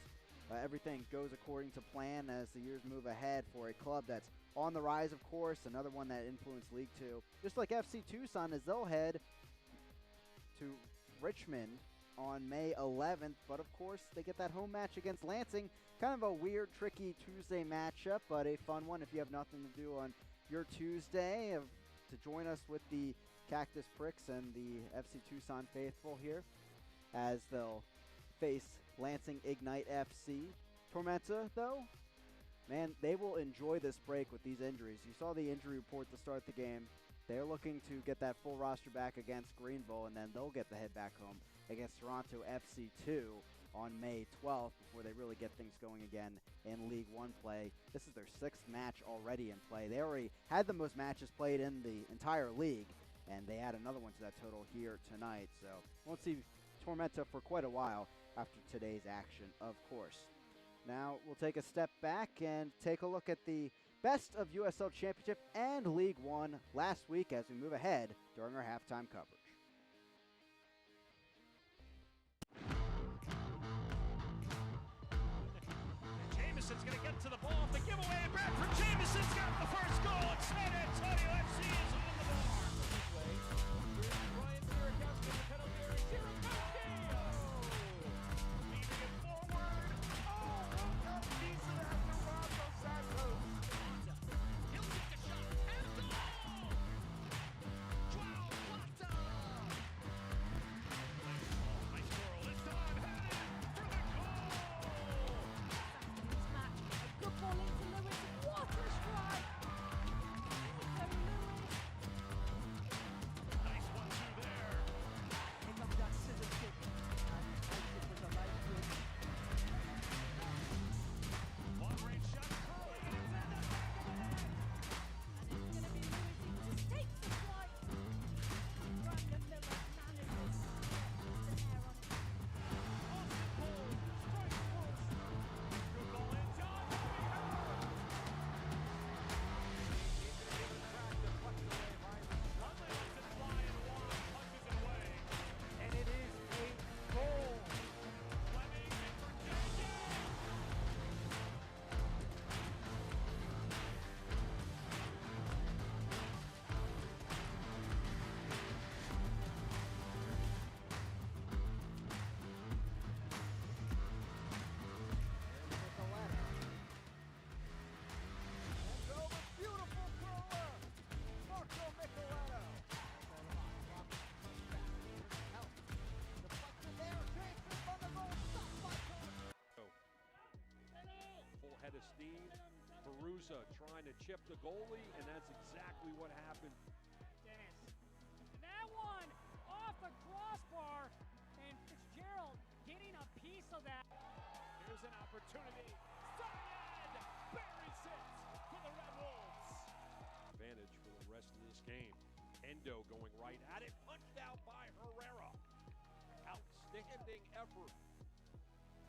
everything goes according to plan as the years move ahead for a club that's on the rise, of course, another one that influenced League Two. Just like FC Tucson, as they'll head to Richmond on May 11th, but of course they get that home match against Lansing. Kind of a weird, tricky Tuesday matchup, but a fun one if you have nothing to do on your Tuesday to join us with the Cactus Pricks and the FC Tucson faithful here as they'll face Lansing Ignite FC. Tormenta, though, man, they will enjoy this break with these injuries. You saw the injury report to start the game. They're looking to get that full roster back against Greenville, and then they'll get the head back home against Toronto FC2 on May 12th before they really get things going again in League One play. This is their 6th match already in play. They already had the most matches played in the entire league, and they add another one to that total here tonight. So won't see Tormenta for quite a while after today's action, of course. Now we'll take a step back and take a look at the best of USL Championship and League One last week as we move ahead during our halftime coverage. Jameson's going to get to the ball. The giveaway back for Jameson's got the first goal. And San Antonio FC is on the board. Here's Ryan Sirikowski in the penalty area. Sirikowski! Leading it forward. Oh, what a piece of that for Ronaldo Santos. He'll take a shot. And goal! Joao Plata! Nice twirl. It's done. Headed for the goal! Good ball into Lewis. What a strike! Nice 1-2 there. Here comes that scissor kick. And makes it with a late kick. Long range shot. Curling. And it's in the back of the net. And it's going to be Lewis. He just takes the strike. Brandon Miller manages to air on it. Austin Cole strikes once. Good ball in. John Thunde lets it fly and Juan punches it away. And it is a goal. Fleming and Virginia. Beautiful thrower, Marco Micheleto. Deflected there, Jason on the goal, stopped by Cole. Full head of steam. Perusa trying to chip the goalie, and that's exactly what happened. Dennis. And that one off the crossbar, and Fitzgerald getting a piece of that. Here's an opportunity. Syed buries it for the Red Wolves. Advantage for the rest of this game. Endo going right at it, punched out by Herrera. Outstanding effort.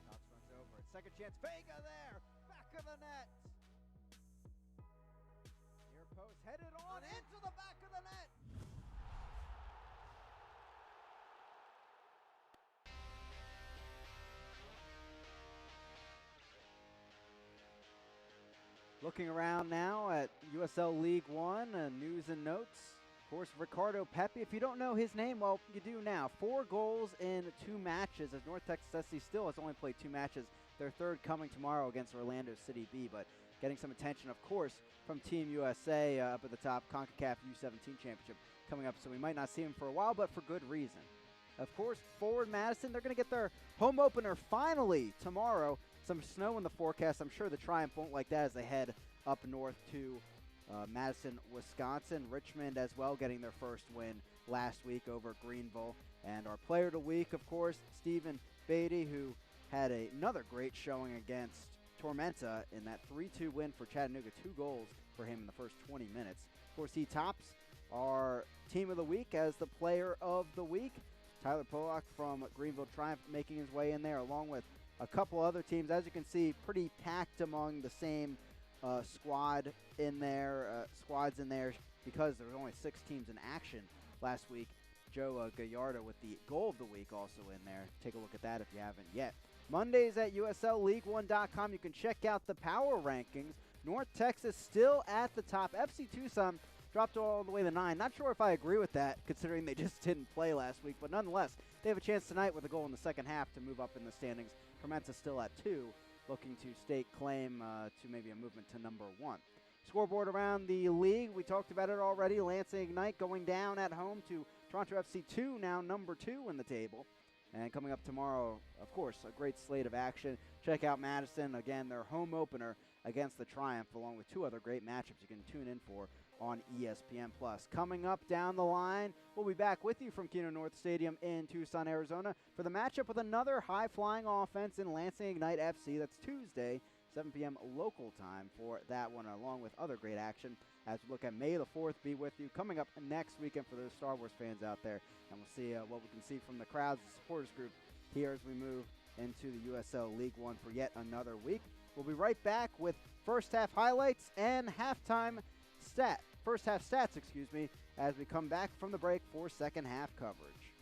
Cox runs over it. Second chance. Vega there. Back of the net. Near post. Headed on into the back of the net. Looking around now at USL League One, news and notes. Of course, Ricardo Pepi. If you don't know his name, well, you do now. 4 goals in 2 matches as North Texas SC still has only played 2 matches. Their third coming tomorrow against Orlando City B, but getting some attention, of course, from Team USA up at the top, CONCACAF U17 Championship coming up, so we might not see him for a while, but for good reason. Of course, Forward Madison, they're going to get their home opener finally tomorrow. Some snow in the forecast. I'm sure the Triumph won't like that as they head up north to Madison, Wisconsin. Richmond as well getting their first win last week over Greenville. And our player of the week, of course, Stephen Beatty, who had another great showing against Tormenta in that 3-2 win for Chattanooga. 2 goals for him in the first 20 minutes. Of course, he tops our team of the week as the player of the week. Tyler Pollock from Greenville Triumph making his way in there along with a couple other teams. As you can see, pretty packed among the same squads in there because there were only 6 teams in action last week. Joe Gallardo with the goal of the week also in there. Take a look at that if you haven't yet. Mondays at USLLeague1.com. You can check out the power rankings. North Texas still at the top. FC Tucson dropped all the way to 9. Not sure if I agree with that, considering they just didn't play last week. But nonetheless, they have a chance tonight with a goal in the second half to move up in the standings. Tormenta still at 2, looking to stake claim to maybe a movement to number 1. Scoreboard around the league, we talked about it already. Lansing Ignite going down at home to Toronto FC 2, now number 2 in the table. And coming up tomorrow, of course, a great slate of action. Check out Madison, again, their home opener against the Triumph, along with 2 other great matchups you can tune in for on ESPN+. Coming up down the line, we'll be back with you from Keno North Stadium in Tucson, Arizona for the matchup with another high-flying offense in Lansing Ignite FC. That's Tuesday, 7 p.m. local time for that one, along with other great action as we look at May the 4th be with you. Coming up next weekend for those Star Wars fans out there, and we'll see what we can see from the crowds and supporters group here as we move into the USL League One for yet another week. We'll be right back with first half highlights and first half stats, as we come back from the break for second half coverage.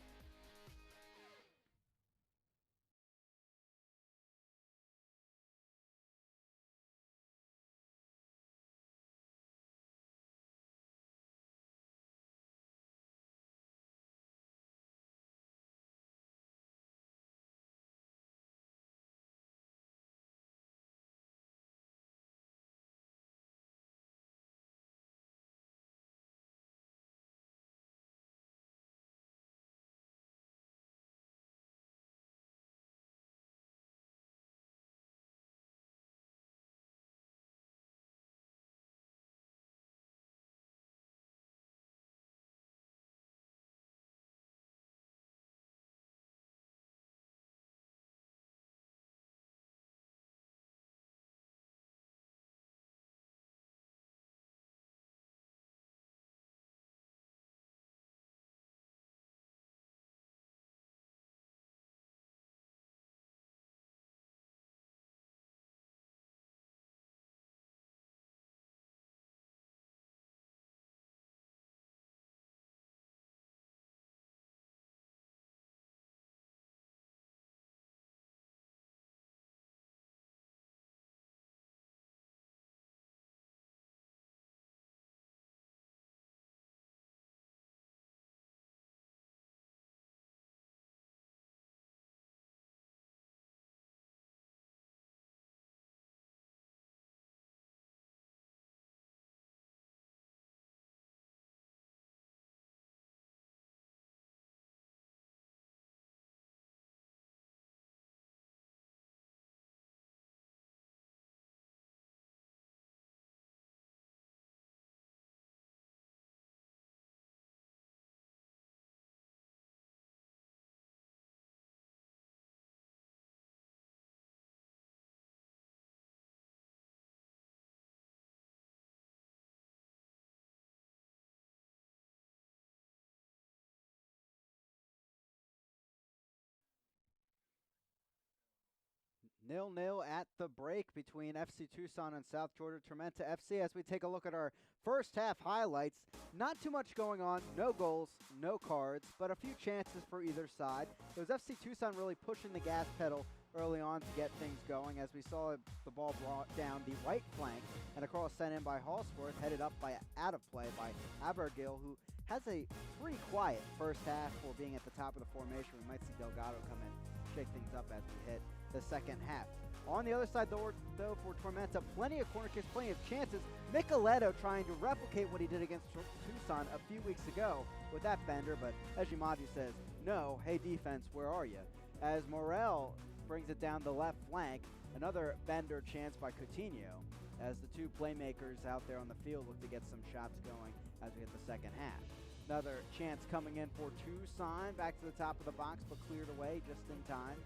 0-0 at the break between FC Tucson and South Georgia Tormenta FC. As we take a look at our first half highlights, not too much going on, no goals, no cards, but a few chances for either side. It was FC Tucson really pushing the gas pedal early on to get things going, as we saw the ball brought down the right flank and a cross sent in by Hallsworth, headed up by out of play by Abergil, who has a pretty quiet first half for being at the top of the formation. We might see Delgado come in, shake things up as we hit the second half. On the other side, though, for Tormenta, plenty of corner kicks, plenty of chances. Micheletto trying to replicate what he did against Tucson a few weeks ago with that bender, but Ejimadu says, no, hey defense, where are you? As Morel brings it down the left flank, another bender chance by Coutinho, as the two playmakers out there on the field look to get some shots going as we hit the second half. Another chance coming in for Tucson, back to the top of the box, but cleared away just in time.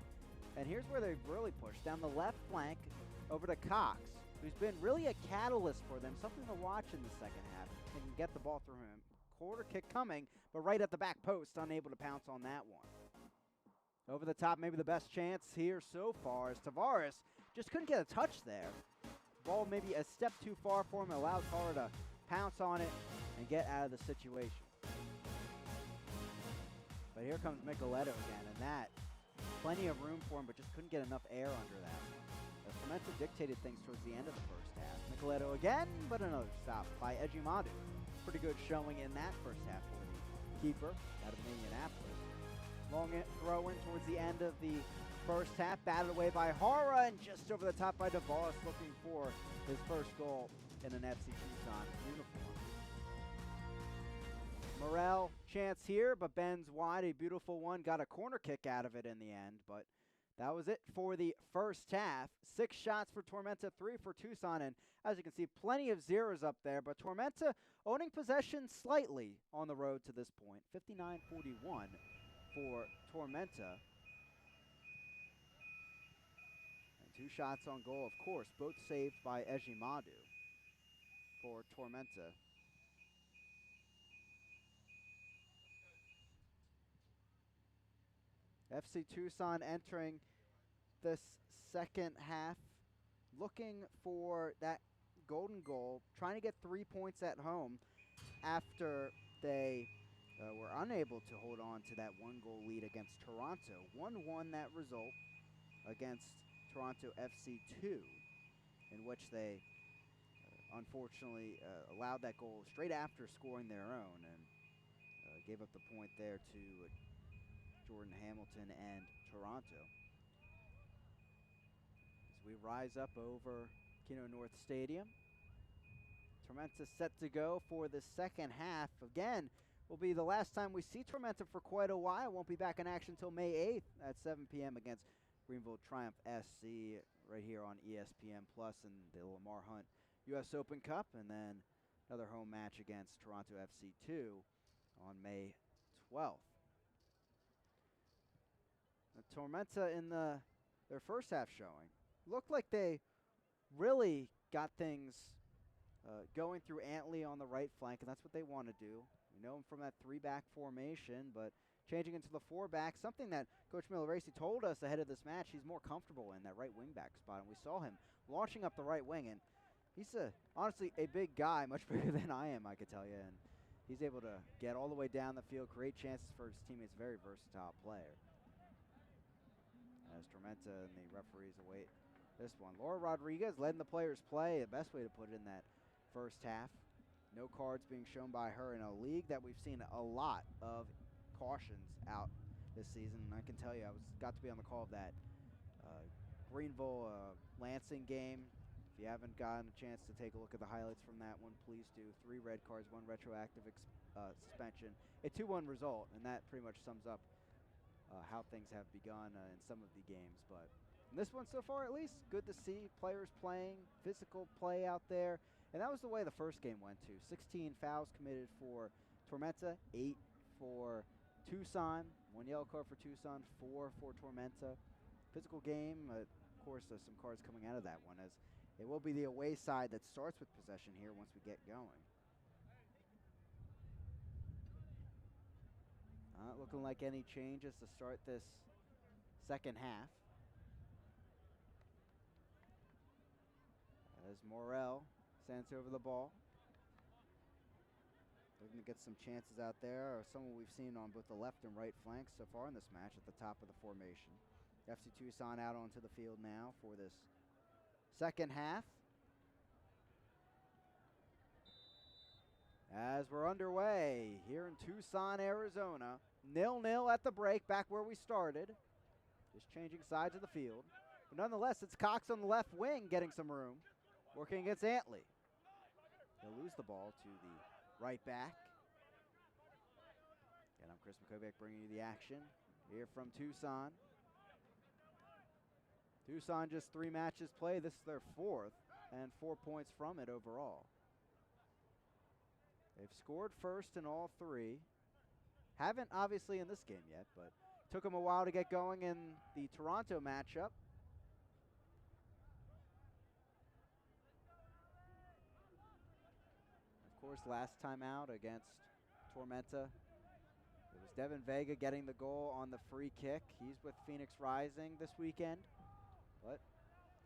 And here's where they've really pushed, down the left flank over to Cox, who's been really a catalyst for them, something to watch in the second half. They can get the ball through him. Quarter kick coming, but right at the back post, unable to pounce on that one. Over the top, maybe the best chance here so far is Tavares. Just couldn't get a touch there. Ball maybe a step too far for him, allowed Tara to pounce on it and get out of the situation. But here comes Micheletto again, and that, plenty of room for him, but just couldn't get enough air under that one. Tormenta dictated things towards the end of the first half. Micheletto again, but another stop by Ejimadu. Pretty good showing in that first half for the keeper out of Indianapolis. Long throw in towards the end of the first half, batted away by Hara, and just over the top by DeVos, looking for his first goal in an FC Tucson uniform. Morel, chance here, but bends wide, a beautiful one, got a corner kick out of it in the end, but that was it for the first half. 6 shots for Tormenta, 3 for Tucson, and as you can see, plenty of zeros up there, but Tormenta owning possession slightly on the road to this point, 59-41 for Tormenta. And 2 shots on goal, of course, both saved by Ejimadu for Tormenta. FC Tucson entering this second half looking for that golden goal, trying to get 3 points at home after they were unable to hold on to that 1-goal lead against Toronto. 1-1 that result against Toronto FC2, in which they unfortunately allowed that goal straight after scoring their own, and gave up the point there to Jordan Hamilton and Toronto. As we rise up over Keno North Stadium, Tormenta set to go for the second half. Again, will be the last time we see Tormenta for quite a while. Won't be back in action until May 8th at 7 p.m. against Greenville Triumph SC right here on ESPN Plus in the Lamar Hunt U.S. Open Cup, and then another home match against Toronto FC2 on May 12th. Tormenta in their first half showing looked like they really got things going through Antley on the right flank, and that's what they want to do. We know him from that 3-back formation, but changing into the 4-back, something that Coach Milaresi told us ahead of this match he's more comfortable in, that right wing-back spot, and we saw him launching up the right wing, and he's honestly a big guy, much bigger than I am, I could tell you, and he's able to get all the way down the field, create chances for his teammates, very versatile player. As Tormenta and the referees await this one. Laura Rodriguez letting the players play, the best way to put it in that first half. No cards being shown by her in a league that we've seen a lot of cautions out this season. And I can tell you, I got to be on the call of that Greenville Lansing game. If you haven't gotten a chance to take a look at the highlights from that one, please do. 3 red cards, 1 retroactive suspension, a 2-1 result, and that pretty much sums up how things have begun in some of the games. But in this one so far, at least, good to see players playing, physical play out there. And that was the way the first game went, too. 16 fouls committed for Tormenta, 8 for Tucson. 1 yellow card for Tucson, 4 for Tormenta. Physical game, of course, some cards coming out of that one, as it will be the away side that starts with possession here once we get going. Not looking like any changes to start this second half. as Morel sends over the ball. Looking to get some chances out there, or some we've seen on both the left and right flanks so far in this match at the top of the formation. FC Tucson out onto the field now for this second half. As we're underway here in Tucson, Arizona. 0-0 at the break, back where we started. Just changing sides of the field. But nonetheless, it's Cox on the left wing getting some room, working against Antley. He'll lose the ball to the right back. And I'm Chris McKovic bringing you the action here from Tucson. Tucson just 3 matches played. This is their 4th and 4 points from it overall. They've scored first in all 3. Haven't obviously in this game yet, but took them a while to get going in the Toronto matchup. Of course, last time out against Tormenta, it was Devin Vega getting the goal on the free kick. He's with Phoenix Rising this weekend, but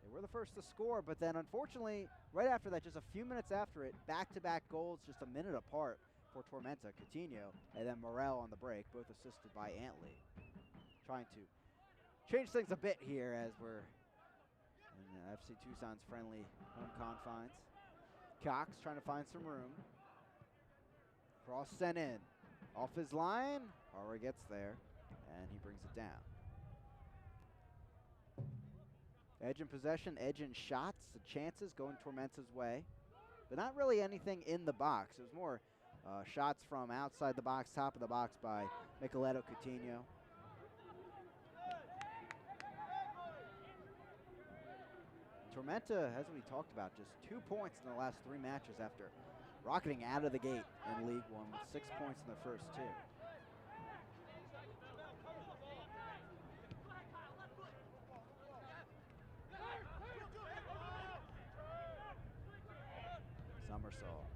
they were the first to score. But then unfortunately, right after that, just a few minutes after it, back-to-back goals just a minute apart for Tormenta. Coutinho and then Morel on the break, both assisted by Antley. Trying to change things a bit here as we're in FC Tucson's friendly home confines. Cox trying to find some room. Cross sent in. Off his line. Already gets there, and he brings it down. Edge in possession, edge in shots, the chances going Tormenta's way. But not really anything in the box. It was more shots from outside the box, top of the box by Micheletto Coutinho. Tormenta, as we talked about, just 2 points in the last 3 matches after rocketing out of the gate in League One with 6 points in the first 2. Somersault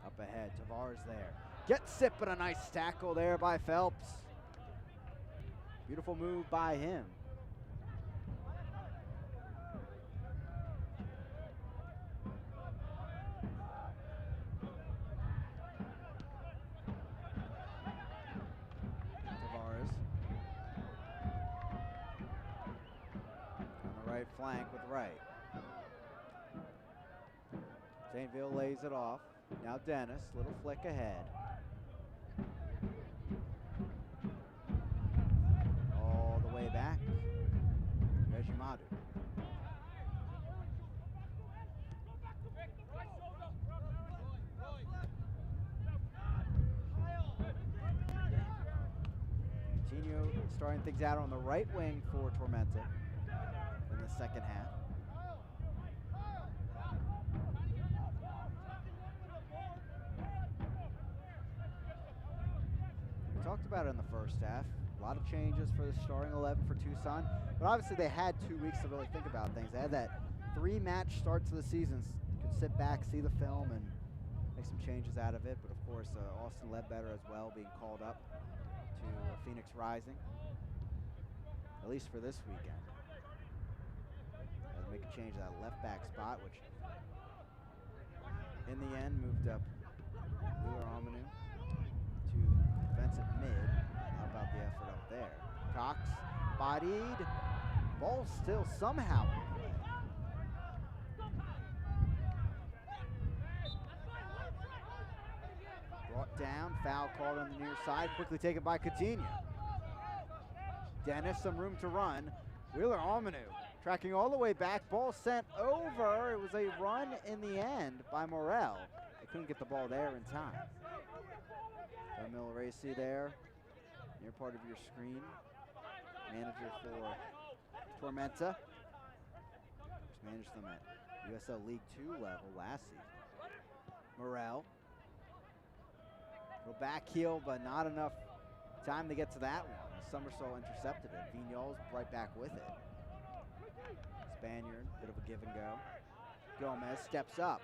up ahead, Tavares there. Gets it, but a nice tackle there by Phelps. Beautiful move by him. Flank with right. Zayneville lays it off. Now Dennis, little flick ahead. All the way back. Regimadu. Coutinho starting things out on the right wing for Tormenta in the second half. We talked about it in the first half. A lot of changes for the starting 11 for Tucson, but obviously they had 2 weeks to really think about things. They had that 3-match start to the season. Could sit back, see the film, and make some changes out of it. But of course, Austin Ledbetter as well being called up to Phoenix Rising, at least for this weekend. Make a change to that left back spot, which in the end moved up Wheeler Omanu to defensive mid. How about the effort up there? Cox bodied. Ball still somehow in play. Brought down, foul called on the near side, quickly taken by Coutinho. Dennis, some room to run. Wheeler Omanu tracking all the way back, ball sent over. It was a run in the end by Morel. They couldn't get the ball there in time. Jamel Cox there, near part of your screen. Manager for Tormenta. Just managed them at USL League 2 level last season. Morel. Little back heel, but not enough time to get to that one. Somersault intercepted it. Vignol's right back with it. Spaniard, bit of a give and go. Gomez steps up.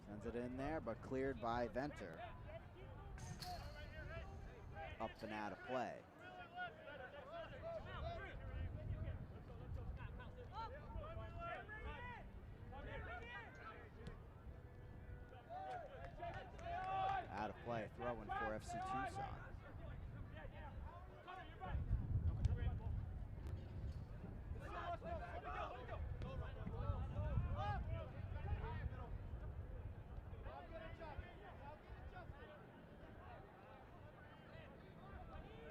Sends it in there, but cleared by Venter. Up and out of play. throw-in for FC Tucson.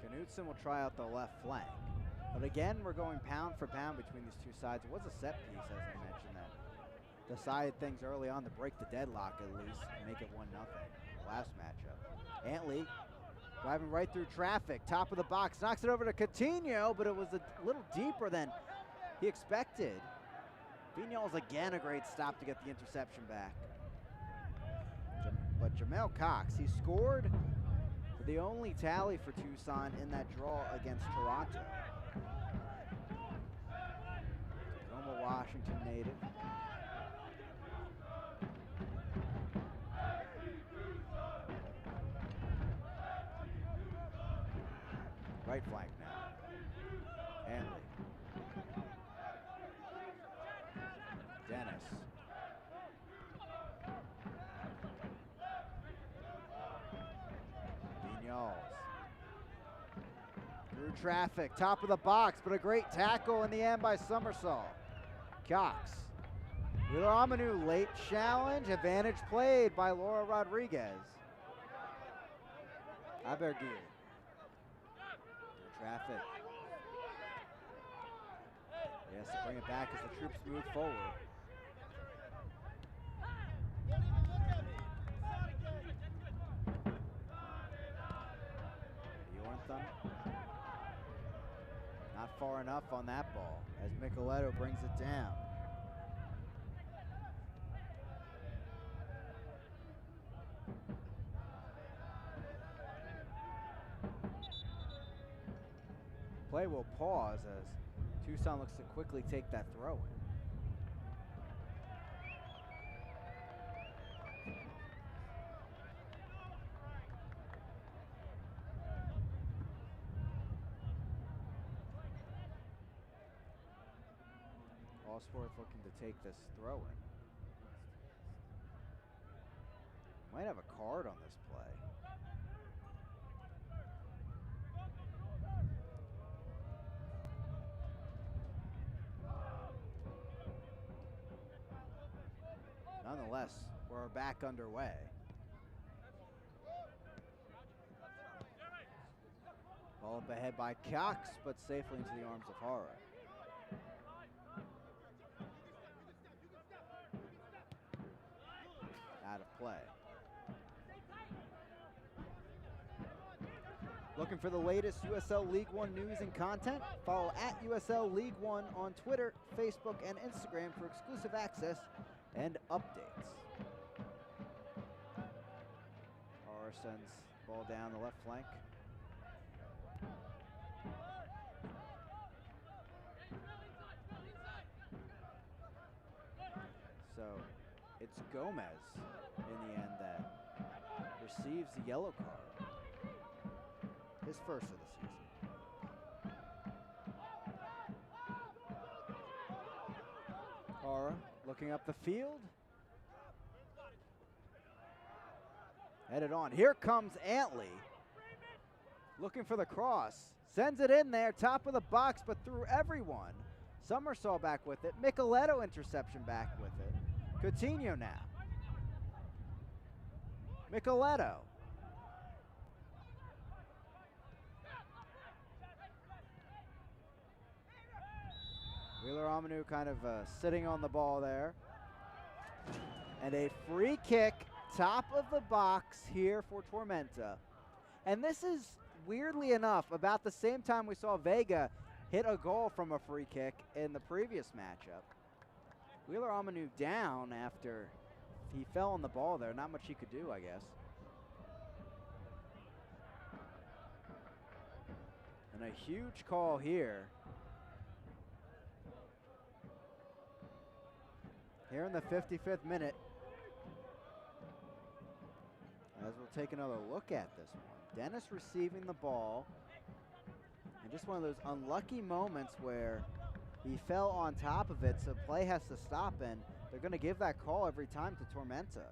Knutson will try out the left flank. But again, we're going pound for pound between these two sides. It was a set piece, as I mentioned, that decided things early on to break the deadlock at least and make it 1-0 last matchup. Antley driving right through traffic, top of the box, knocks it over to Coutinho, but it was a little deeper than he expected. Vignol's again a great stop to get the interception back. But Jamel Cox, he scored the only tally for Tucson in that draw against Toronto. Tacoma, Washington native. Right flank now. Antley. Dennis. Through traffic, top of the box, but a great tackle in the end by Somersault. Cox. Wheeler Amanu, late challenge, advantage played by Laura Rodriguez. Abergir. Through traffic. He has to bring it back as the troops move forward. Bjorn Thunde. Not far enough on that ball as Micheletto brings it down. Play will pause as Tucson looks to quickly take that throw in. Allsworth looking to take this throw in. Might have a card on this play. Nonetheless, we're back underway. Ball up ahead by Cox, but safely into the arms of Hara. Out of play. Looking for the latest USL League One news and content? Follow at USL League One on Twitter, Facebook, and Instagram for exclusive access and updates. Hara sends ball down the left flank. So it's Gomez in the end that receives the yellow card. His first of the season. Hara looking up the field. Headed on. Here comes Antley. Looking for the cross. Sends it in there, top of the box, but through everyone. Somersault back with it. Micheletto interception back with it. Coutinho now. Micheletto. Wheeler Amanu kind of sitting on the ball there. And a free kick, top of the box here for Tormenta. And this is, weirdly enough, about the same time we saw Vega hit a goal from a free kick in the previous matchup. Wheeler Amanu down after he fell on the ball there. Not much he could do, I guess. And a huge call here. Here in the 55th minute. As we'll take another look at this one. Dennis receiving the ball. And just one of those unlucky moments where he fell on top of it, so play has to stop, and they're going to give that call every time to Tormenta.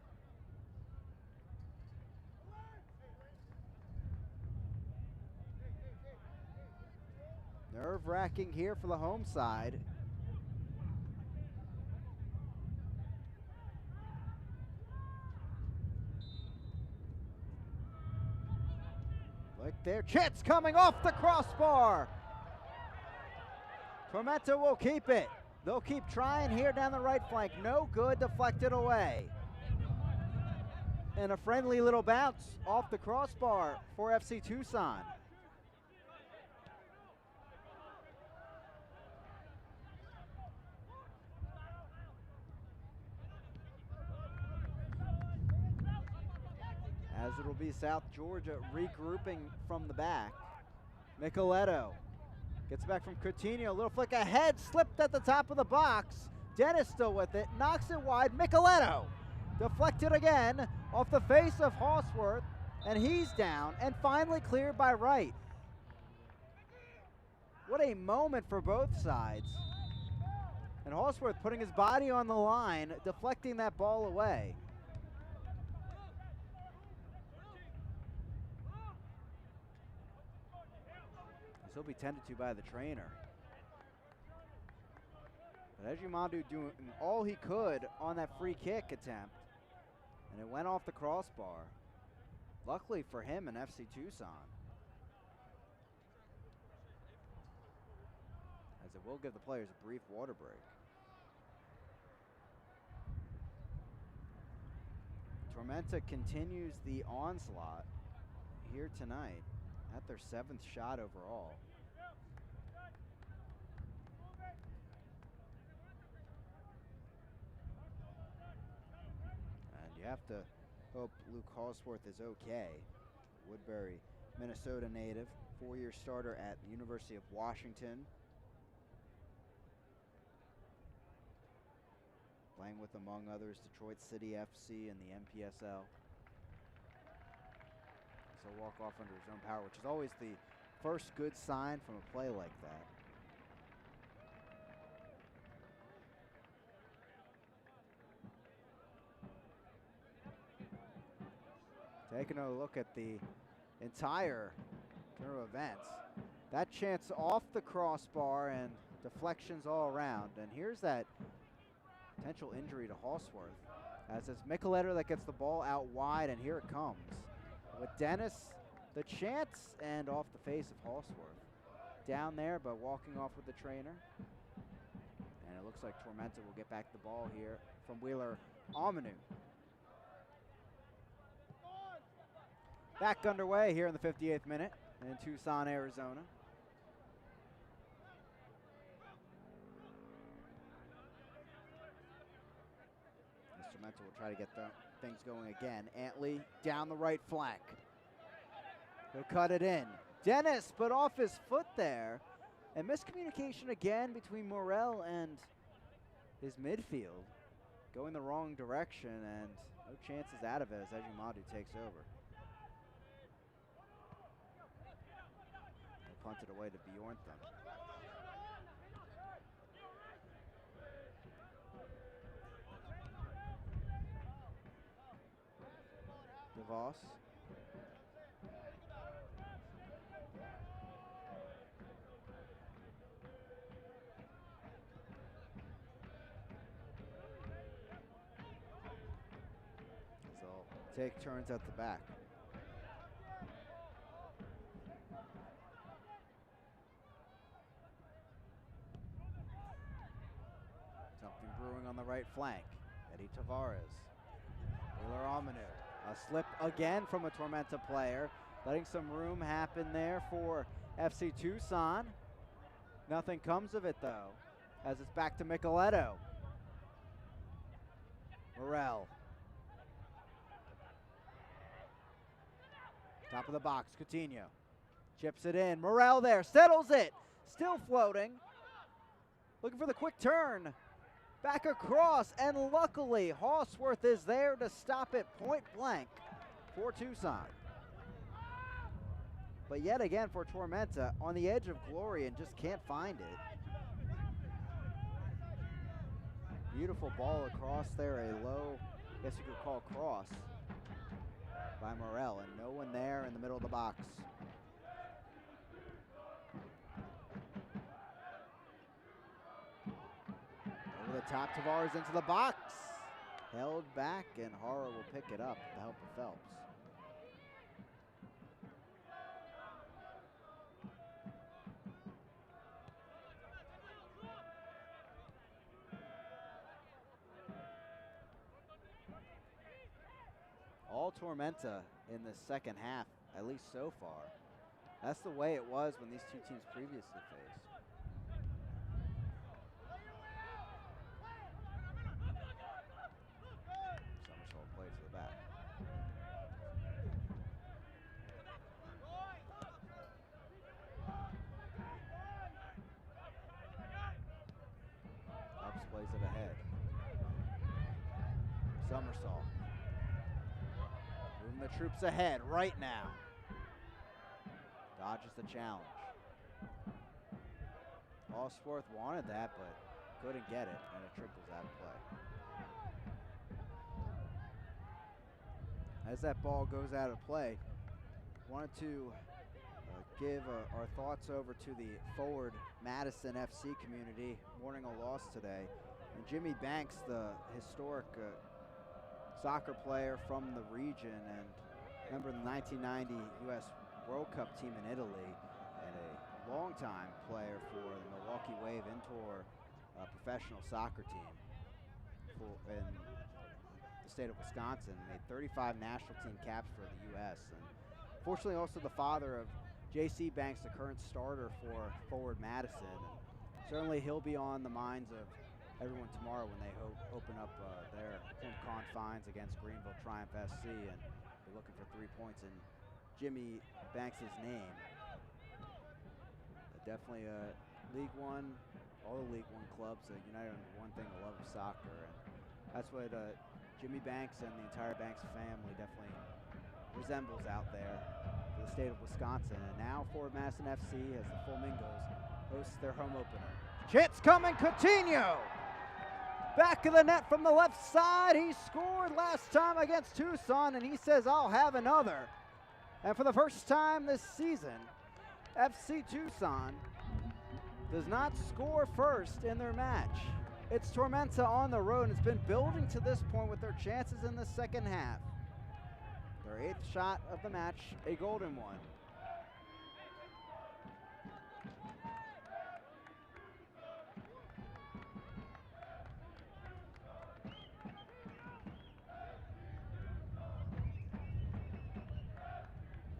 Nerve-wracking here for the home side. Look there, Chits coming off the crossbar. Tormenta will keep it. They'll keep trying here down the right flank. No good, deflected away. And a friendly little bounce off the crossbar for FC Tucson. As it'll be South Georgia regrouping from the back. Micheletto gets back from Coutinho, little flick ahead, slipped at the top of the box. Dennis still with it, knocks it wide. Micheletto deflected again off the face of Hawsworth, and he's down and finally cleared by Wright. What a moment for both sides. And Hawsworth putting his body on the line, deflecting that ball away. He'll be tended to by the trainer. But Ejimadu doing all he could on that free kick attempt, and it went off the crossbar. Luckily for him and FC Tucson, as it will give the players a brief water break. Tormenta continues the onslaught here tonight at their 7th shot overall. And you have to hope Luke Hawsworth is okay. Woodbury, Minnesota native, 4-year starter at the University of Washington. Playing with, among others, Detroit City FC and the MPSL. So walk off under his own power, which is always the first good sign from a play like that. Taking a look at the entire turn of events. That chance off the crossbar and deflections all around. And here's that potential injury to Hawsworth, as it's Micheletto that gets the ball out wide, and here it comes. With Dennis, the chance, and off the face of Hawsworth. Down there, but walking off with the trainer. And it looks like Tormenta will get back the ball here from Wheeler Amanu. Back underway here in the 58th minute in Tucson, Arizona. Tormenta will try to get things going again. Antley down the right flank. He'll cut it in. Dennis, but off his foot there. And miscommunication again between Morel and his midfield. Going the wrong direction, and no chances out of it as Ejimadu takes over. They punted away to Bjorn Thunde. DeVos. So take turns at the back. Something brewing on the right flank. Eddie Tavares. Wheeler Amanu. A slip again from a Tormenta player, letting some room happen there for FC Tucson. Nothing comes of it though, as it's back to Micheletto. Morel. Top of the box, Coutinho. Chips it in, Morel there, settles it. Still floating. Looking for the quick turn. Back across, and luckily Hawsworth is there to stop it point blank for Tucson. But yet again for Tormenta, on the edge of glory and just can't find it. Beautiful ball across there, a low, I guess you could call cross by Morel, and no one there in the middle of the box. top Tavares into the box. Held back, and Hara will pick it up with the help of Phelps. All Tormenta in the second half, at least so far. That's the way it was when these two teams previously faced. Somersault play to the back. Ups plays it ahead. Somersault. Moving the troops ahead right now. Dodges the challenge. Allsworth wanted that, but couldn't get it, and it triples out of play. As that ball goes out of play, wanted to give our thoughts over to the Forward Madison FC community, mourning a loss today. And Jimmy Banks, the historic soccer player from the region and member of the 1990 U.S. World Cup team in Italy, and a longtime player for the Milwaukee Wave Indoor professional soccer team in the state of Wisconsin. Made 35 national team caps for the U.S. And fortunately also the father of J.C. Banks, the current starter for Forward Madison. And certainly he'll be on the minds of everyone tomorrow when they open up their home confines against Greenville Triumph SC, and they're looking for 3 points in Jimmy Banks' name. Definitely League One, all the League One clubs united under one thing, the love of soccer, and that's what Jimmy Banks and the entire Banks family definitely resembles out there for the state of Wisconsin. And now Forward Madison FC, as the Flamingos host their home opener. Chance coming, Coutinho! Back of the net from the left side. He scored last time against Tucson, and he says, I'll have another. And for the first time this season, FC Tucson does not score first in their match. It's Tormenta on the road, and it's been building to this point with their chances in the second half. Their 8th shot of the match, a golden one.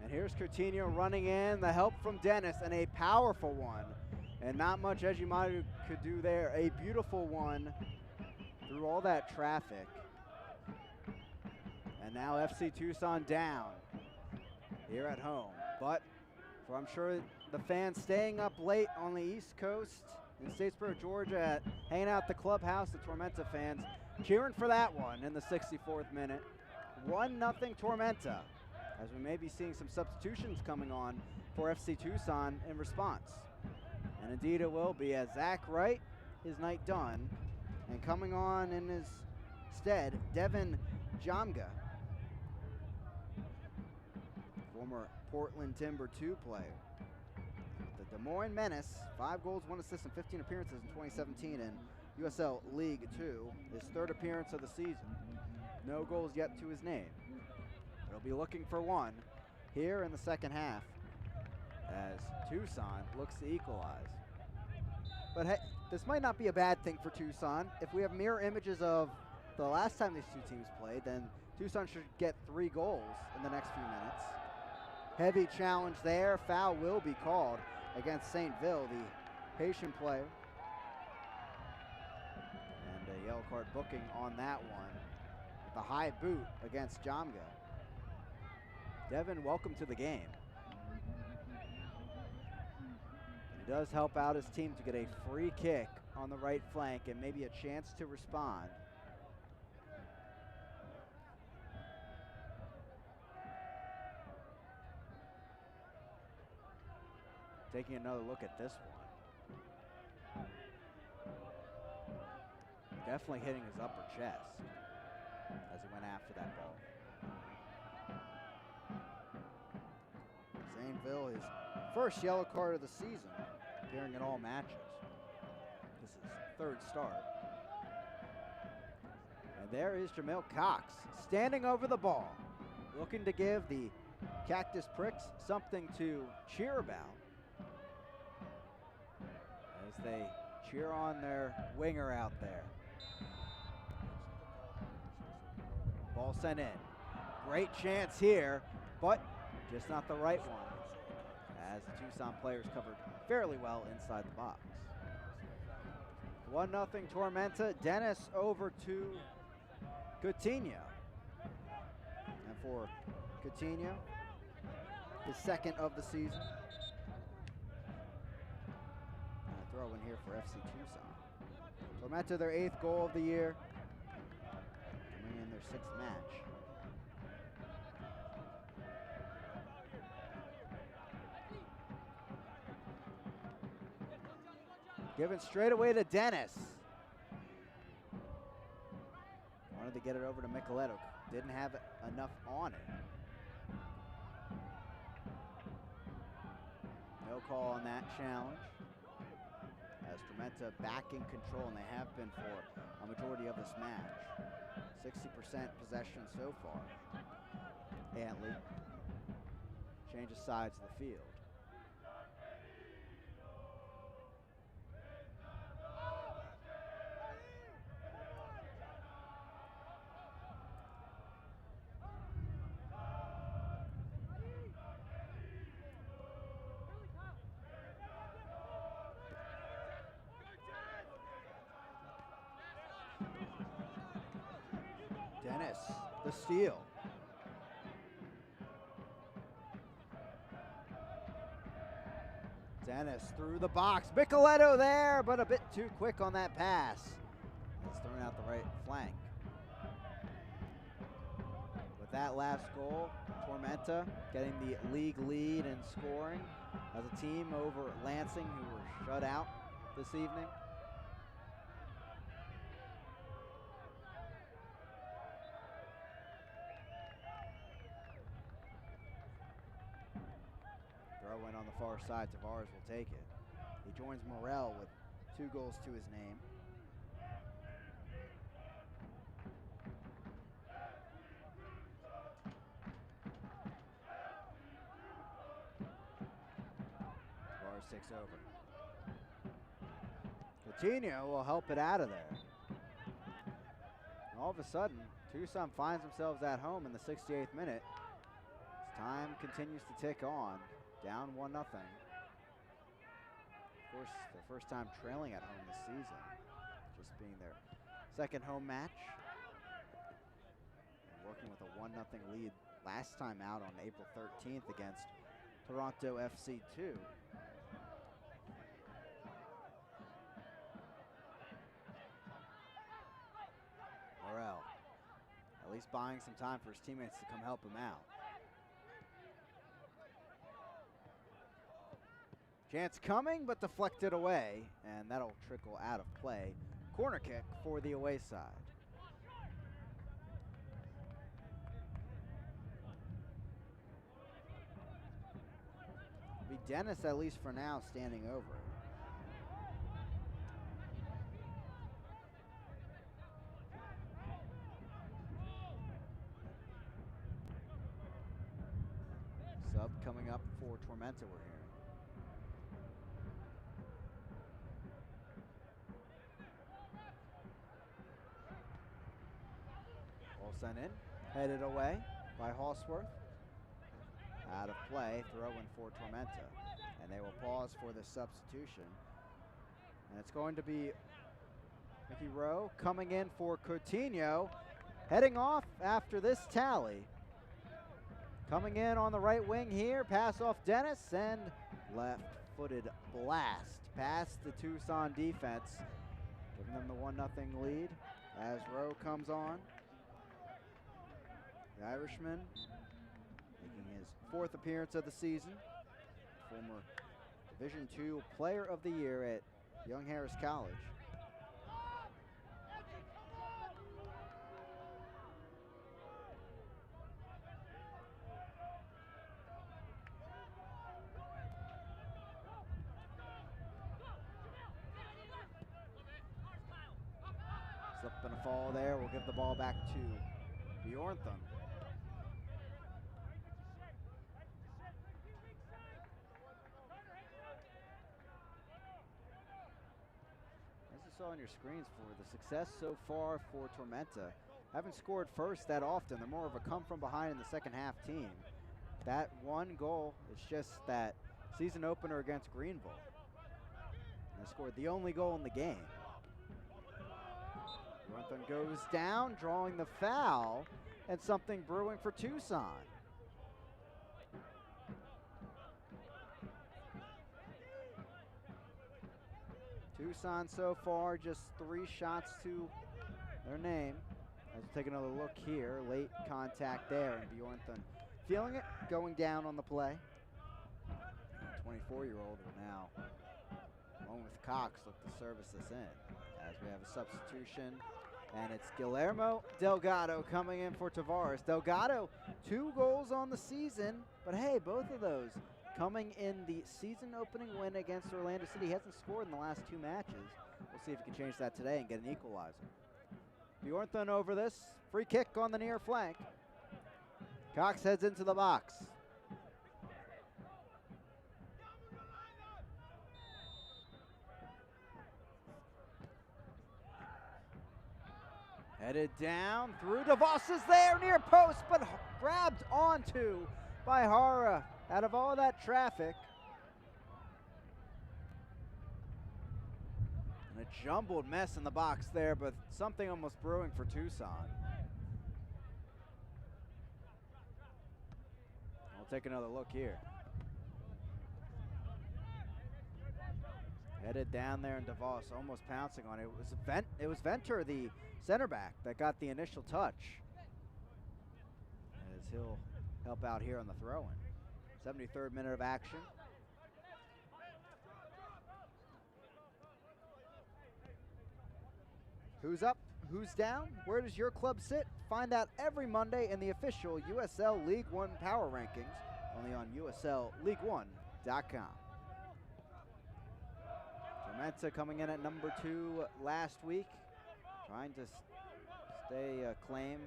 And here's Coutinho running in, the help from Dennis, and a powerful one. And not much Ejimadu could do there. A beautiful one through all that traffic. And now FC Tucson down here at home. But for I'm sure the fans staying up late on the East Coast in Statesboro, Georgia, hanging out at the clubhouse, the Tormenta fans cheering for that one in the 64th minute. 1-0 Tormenta, as we may be seeing some substitutions coming on for FC Tucson in response. And indeed it will be, as Zach Wright, his night done, and coming on in his stead, Devin Jamga, former Portland Timber 2 player. The Des Moines Menace, 5 goals, 1 assist, and 15 appearances in 2017 in USL League 2, his 3rd appearance of the season. No goals yet to his name. He'll be looking for one here in the second half as Tucson looks to equalize. But hey, this might not be a bad thing for Tucson. If we have mirror images of the last time these two teams played, then Tucson should get 3 goals in the next few minutes. Heavy challenge there. Foul will be called against St. Ville, the Haitian player. And a yellow card booking on that one. With a high boot against Jamga. Devin, welcome to the game. He does help out his team to get a free kick on the right flank and maybe a chance to respond. Taking another look at this one. Definitely hitting his upper chest as he went after that ball. Zayneville, his first yellow card of the season, appearing in all matches. This is 3rd start. And there is Jamel Cox standing over the ball, looking to give the Cactus Pricks something to cheer about as they cheer on their winger out there. Ball sent in. Great chance here, but just not the right one, as the Tucson players covered fairly well inside the box. 1-0 Tormenta. Dennis over to Coutinho. And for Coutinho, his second of the season. And a throw in here for FC Tucson. Tormenta, their 8th goal of the year, coming in their 6th match. Given straight away to Dennis. Wanted to get it over to Micheletto. Didn't have enough on it. No call on that challenge. As Tormenta back in control, and they have been for a majority of this match. 60% possession so far. Antley changes sides of the field. Dennis, the steal. Dennis through the box. Micheletto there, but a bit too quick on that pass. It's thrown out the right flank. With that last goal, Tormenta getting the league lead in scoring as a team over Lansing, who were shut out this evening. Throw in on the far side. Tavares will take it. He joins Morel with 2 goals to his name. Tavares takes over. Coutinho will help it out of there. And all of a sudden, Tucson finds themselves at home in the 68th minute. As time continues to tick on. Down 1-0. Of course, their first time trailing at home this season, just being their second home match. And working with a 1-0 lead last time out on April 13th against Toronto FC2. Morel, at least buying some time for his teammates to come help him out. Chance coming, but deflected away, and that'll trickle out of play. Corner kick for the away side. It'll be Dennis, at least for now, standing over. Sub coming up for Tormenta, we're hearing. Sent in, headed away by Hallsworth. Out of play, throw in for Tormenta. And they will pause for the substitution. And it's going to be Mickey Rowe coming in for Coutinho. Heading off after this tally. Coming in on the right wing here, pass off Dennis, and left-footed blast past the Tucson defense. Giving them the 1-0 lead as Rowe comes on. The Irishman making his 4th appearance of the season. Former Division II Player of the Year at Young Harris College. Slip and a fall there. We'll give the ball back to Bjorn Thunde. As you saw on your screens, for the success so far for Tormenta, haven't scored first that often. They're more of a come from behind in the second half team. That one goal is just that season opener against Greenville. And they scored the only goal in the game. Bjorn goes down, drawing the foul, and something brewing for Tucson. Tucson so far just 3 shots to their name. Let's take another look here. Late contact there, and Bjorn Thunde feeling it, going down on the play. 24-year-old will now, along with Cox, look to service this in. As we have a substitution, and it's Guillermo Delgado coming in for Tavares. Delgado, 2 goals on the season, but hey, both of those coming in the season opening win against Orlando City. He hasn't scored in the last 2 matches. We'll see if he can change that today and get an equalizer. Bjorn Thunde over this. Free kick on the near flank. Cox heads into the box. Headed down through. DeVos is there near post, but grabbed onto by Hara out of all that traffic. And a jumbled mess in the box there, but something almost brewing for Tucson. We'll take another look here. Headed down there, and DeVos almost pouncing on it. It was Venter, the center back, that got the initial touch. As he'll help out here on the throw-in. 73rd minute of action. Who's up? Who's down? Where does your club sit? Find out every Monday in the official USL League One Power Rankings, only on USLLeague1.com. Tormenta coming in at number 2 last week, trying to claim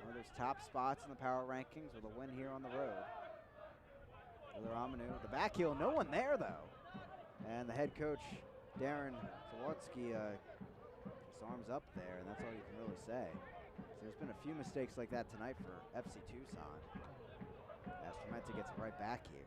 one of those top spots in the power rankings with a win here on the road. Another Amanu, the back heel, no one there though. And the head coach, Darren Zawodzki, his arms up there, and that's all you can really say. So there's been a few mistakes like that tonight for FC Tucson, as Tormenta gets it right back here.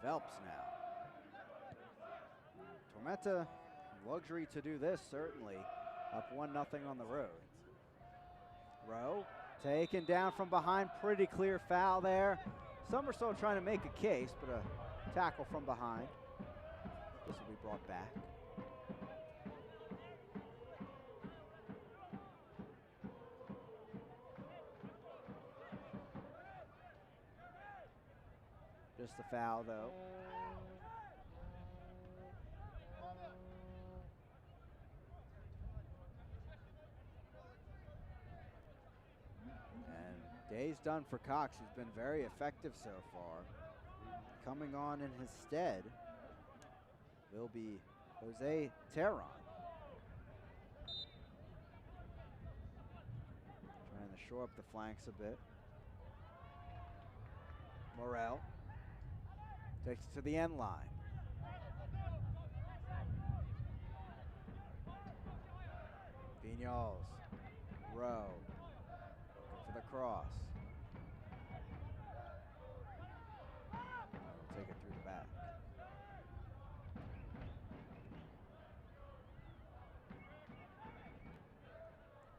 Phelps now. Tormenta, luxury to do this, certainly. Up 1-0 on the road. Rowe taken down from behind. Pretty clear foul there. Somersault trying to make a case, but a tackle from behind. This will be brought back. Just the foul, though. And day's done for Cox, who's been very effective so far. Coming on in his stead will be Jose Terron. Trying to shore up the flanks a bit. Morel takes it to the end line. Vignals, Rowe, looking for the cross. We'll take it through the back.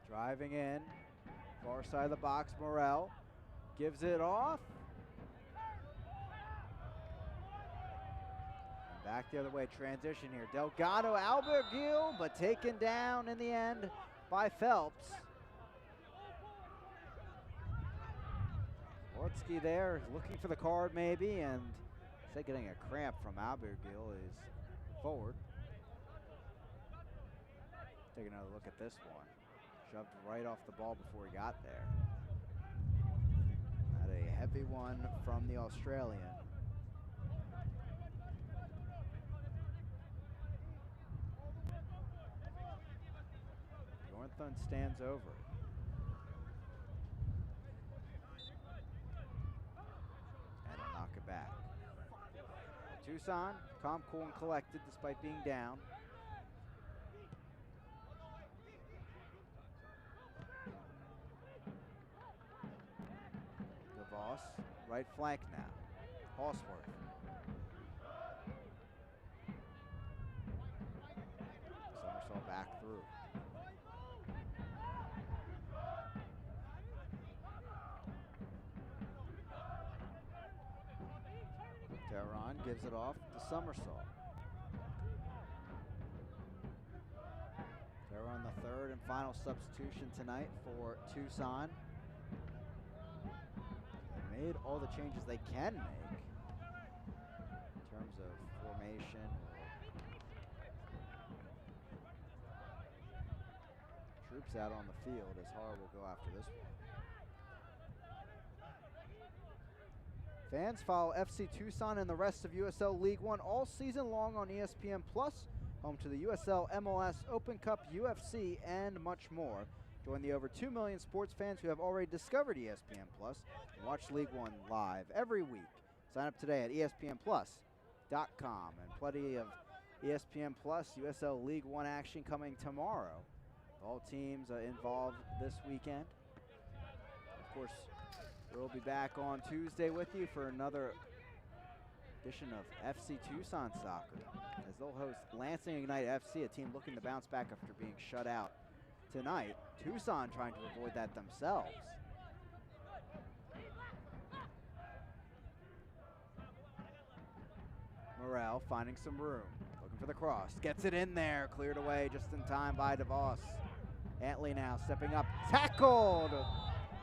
Driving in, far side of the box, Morel gives it off. Back the other way, transition here. Delgado, Albergil, but taken down in the end by Phelps. Zawodzki there, looking for the card maybe, and instead getting a cramp from Albergil is forward. Take another look at this one. Shoved right off the ball before he got there. Not a heavy one from the Australian. Bjorn Thunde stands over it. And he'll knock it back. Tucson, calm, cool, and collected despite being down. DeVos, right flank now. Hallsworth. Somersault back through. Tehran gives it off to Somersault. Tehran, the third and final substitution tonight for Tucson. They made all the changes they can make in terms of formation or troops out on the field as Har will go after this one. Fans follow FC Tucson and the rest of USL League One all season long on ESPN Plus, home to the USL, MLS, Open Cup, UFC, and much more. Join the over 2 million sports fans who have already discovered ESPN Plus and watch League One live every week. Sign up today at ESPNplus.com. And plenty of ESPN Plus USL League One action coming tomorrow. All teams involved this weekend. Of course, we'll be back on Tuesday with you for another edition of FC Tucson Soccer, as they'll host Lansing Ignite FC, a team looking to bounce back after being shut out tonight. Tucson trying to avoid that themselves. Morel finding some room, looking for the cross, gets it in there, cleared away just in time by DeVos. Antley now stepping up, tackled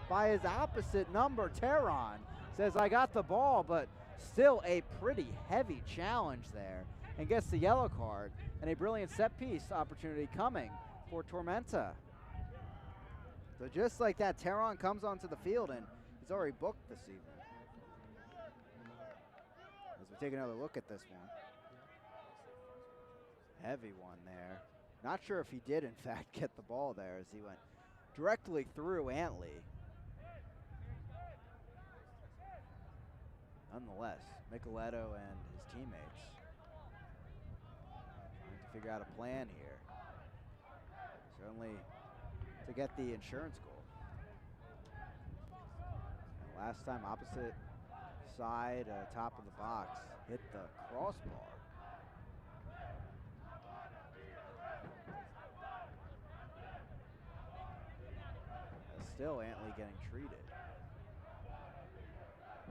by his opposite number. Tehran says, I got the ball, but still a pretty heavy challenge there, and gets the yellow card, and a brilliant set piece opportunity coming for Tormenta. So just like that, Tehran comes onto the field, and he's already booked this evening. As we take another look at this one. Heavy one there. Not sure if he did, in fact, get the ball there as he went directly through Antley. Nonetheless, Micheletto and his teammates trying to figure out a plan here. Certainly to get the insurance goal. And last time, opposite side, top of the box, hit the crossbar. Still Antley getting treated.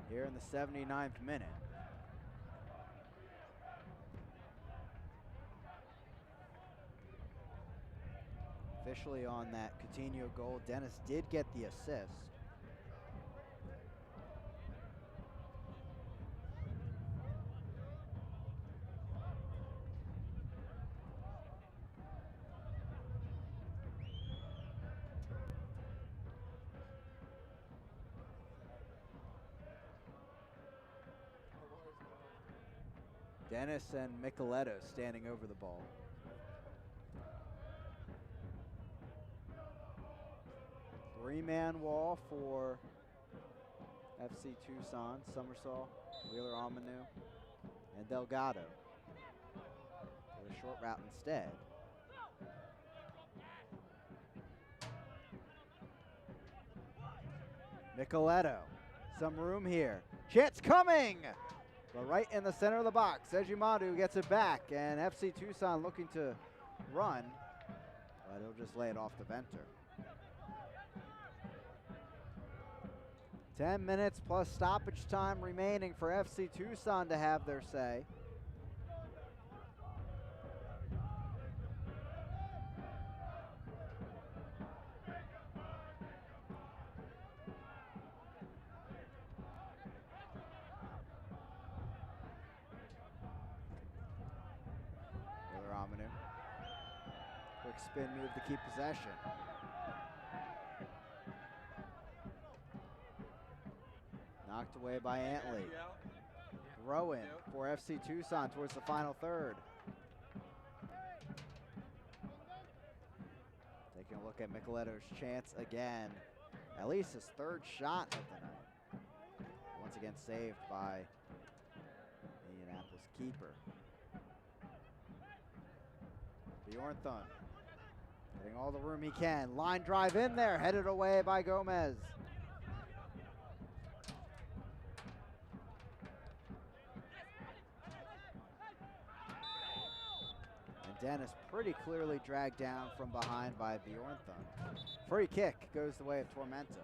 Here in the 79th minute. Officially on that Coutinho goal, Dennis did get the assist. Dennis and Micheletto standing over the ball. Three-man wall for FC Tucson. Somersault, Wheeler Amanu, and Delgado. With a short route instead. Micheletto, some room here. Chance coming! But right in the center of the box, Ejimadu gets it back, and FC Tucson looking to run, but he'll just lay it off the Venter. 10 minutes plus stoppage time remaining for FC Tucson to have their say. spin move to keep possession. Knocked away by Antley. Throw in for FC Tucson towards the final third. Taking a look at Micheletto's chance again. At least his third shot of the night. Once again saved by the Indianapolis keeper. Bjorn Thunde getting all the room he can. Line drive in there, headed away by Gomez. And Dennis pretty clearly dragged down from behind by Bjorn Thunde. Free kick goes the way of Tormenta.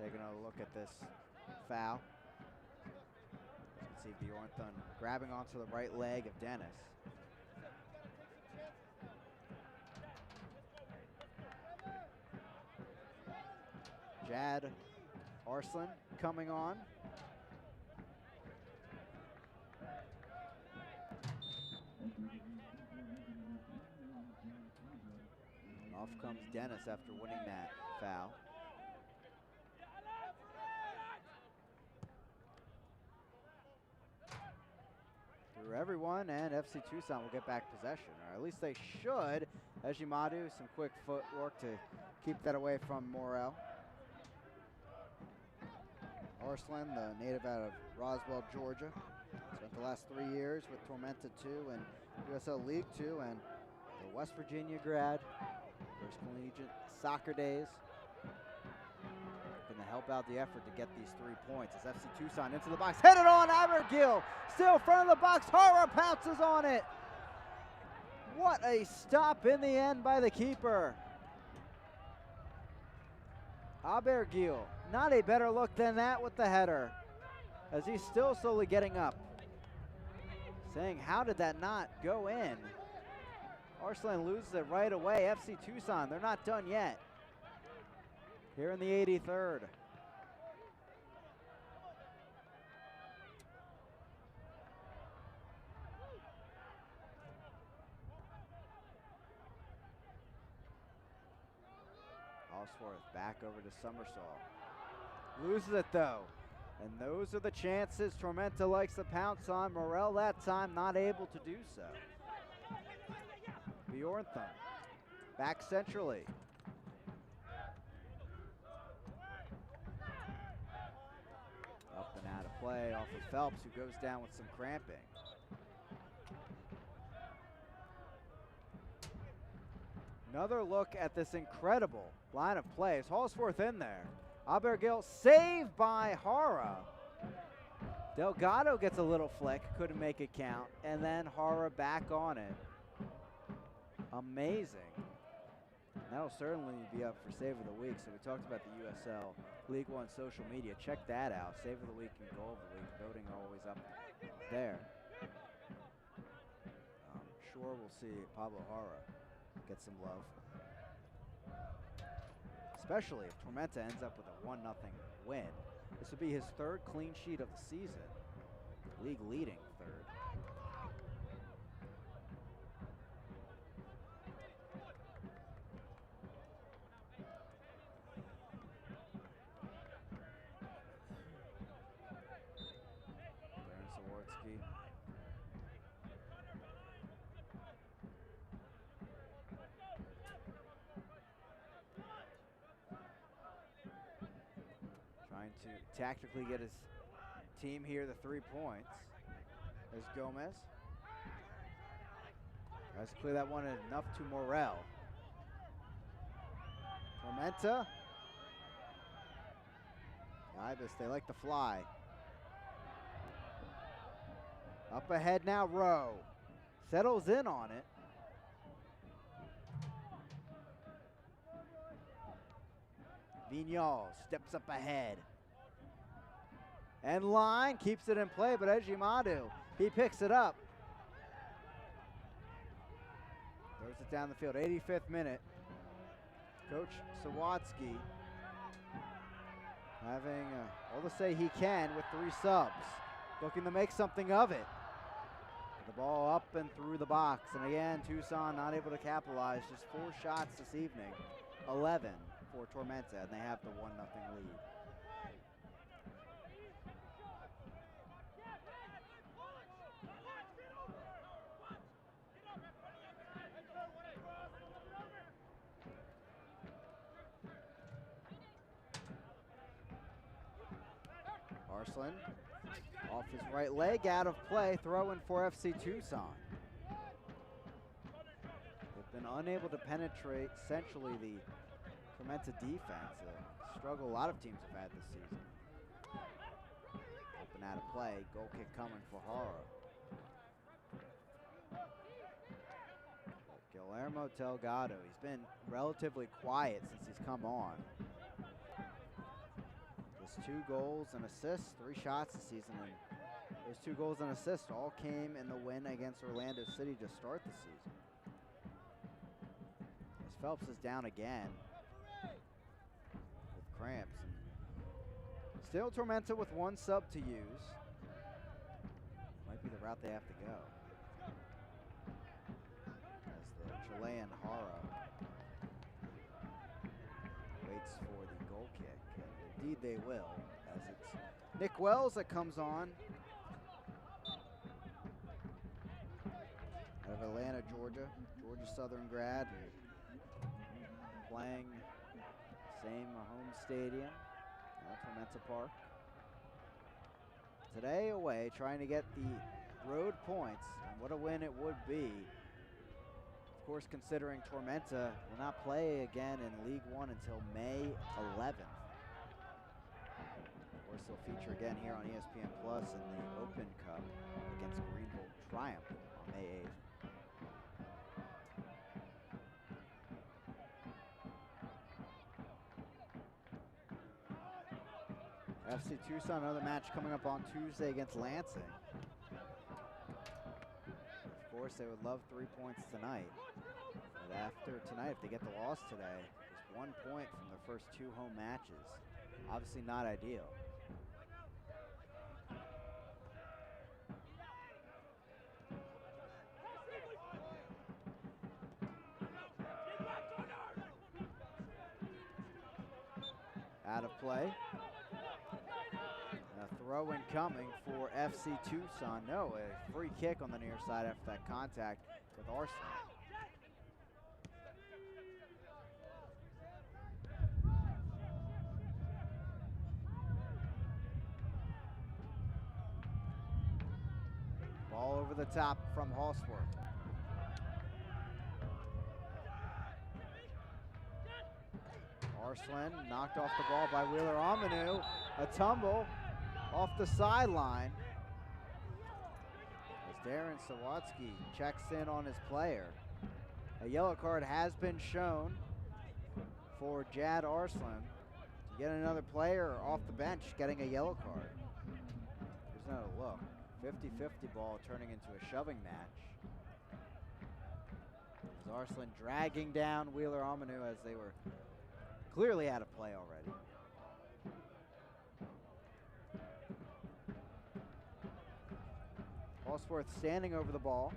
Taking a look at this foul. You can see Bjorn Thunde grabbing onto the right leg of Dennis. Jad Arslan coming on. Off comes Dennis after winning that foul. Through everyone, and FC Tucson will get back possession, or at least they should. Ejimadu, some quick footwork to keep that away from Morel. Arslan, the native out of Roswell, Georgia. Spent the last 3 years with Tormenta 2 and USL League 2, and the West Virginia grad. First collegiate soccer days. Going to help out the effort to get these 3 points as FC Tucson into the box. Headed on, Abergill. Still front of the box. Hara pounces on it. What a stop in the end by the keeper. Abergill, not a better look than that with the header, as he's still slowly getting up. Saying, how did that not go in? Arslan loses it right away. FC Tucson, they're not done yet. Here in the 83rd. Allsworth back over to Summersall. Loses it though. And those are the chances Tormenta likes to pounce on. Morel that time not able to do so. Bjorn Thunde back centrally. Up and out of play off of Phelps, who goes down with some cramping. Another look at this incredible line of plays. Hallsworth in there. Abergill saved by Hara. Delgado gets a little flick, couldn't make it count, and then Hara back on it. Amazing. And that'll certainly be up for Save of the Week. So we talked about the USL League One social media. Check that out. Save of the Week and Goal of the Week. Voting always up there. I'm sure we'll see Pablo Hara get some love. Especially if Tormenta ends up with a 1-0 win. This would be his 3rd clean sheet of the season. League leading 3rd. Trying to tactically get his team here the 3 points. There's Gomez. Tries to clear that one enough to Morel. Tormenta. Ibis, they like to fly. Up ahead now, Rowe. Settles in on it. Vignal steps up ahead. And Line keeps it in play, but Ejimadu, he picks it up. Throws it down the field, 85th minute. Coach Sawatsky having all to say he can with 3 subs. looking to make something of it. The ball up and through the box, and again, Tucson not able to capitalize. Just 4 shots this evening, 11 for Tormenta, and they have the 1-0 lead. Arslan off his right leg, out of play, throw in for FC Tucson. They've been unable to penetrate centrally the Tormenta defense, a struggle a lot of teams have had this season. Up and out of play, goal kick coming for Hara. Guillermo Delgado, he's been relatively quiet since he's come on. Just 2 goals and assists, 3 shots this season, and those 2 goals and assists all came in the win against Orlando City to start the season. As Phelps is down again with cramps. And still Tormenta with 1 sub to use. Might be the route they have to go. As the Chilean Hara waits for the goal kick. And indeed they will, as it's Nick Wells that comes on. Out of Atlanta, Georgia. Georgia Southern grad. Playing same home stadium, Tormenta Park. Today away, trying to get the road points, and what a win it would be. Of course, considering Tormenta will not play again in League One until May 11th. Of course, they'll feature again here on ESPN Plus in the Open Cup against Greenville Triumph on May 8th. FC Tucson, another match coming up on Tuesday against Lansing. Of course, they would love 3 points tonight. But after tonight, if they get the loss today, just 1 point from their first 2 home matches. Obviously not ideal. Out of play. Throw-in coming for FC Tucson. No, a free kick on the near side after that contact with Arslan. Ball over the top from Halsworth. Arslan knocked off the ball by Wheeler Amanu. A tumble off the sideline as Darren Sawatsky checks in on his player. A yellow card has been shown for Jad Arslan. To get another player off the bench getting a yellow card. There's another look. 50-50 ball turning into a shoving match. As Arslan dragging down Wheeler Amanu as they were clearly out of play already. Halsworth standing over the ball.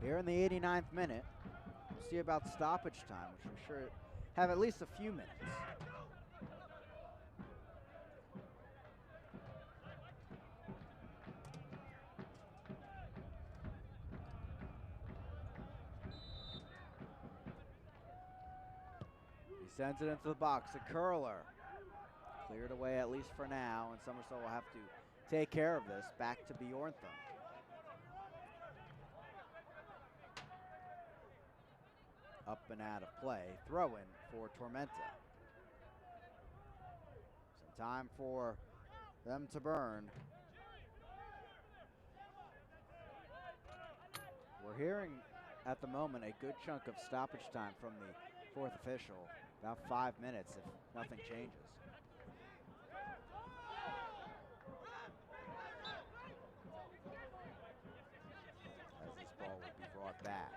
Here in the 89th minute. We'll see about stoppage time, which I'm sure have at least a few minutes. He sends it into the box. A curler. Cleared away at least for now, and Somerset will have to take care of this. Back to Bjorn Thunde. Up and out of play. Throw in for Tormenta. Some time for them to burn. We're hearing at the moment a good chunk of stoppage time from the fourth official. About 5 minutes if nothing changes. As this ball will be brought back.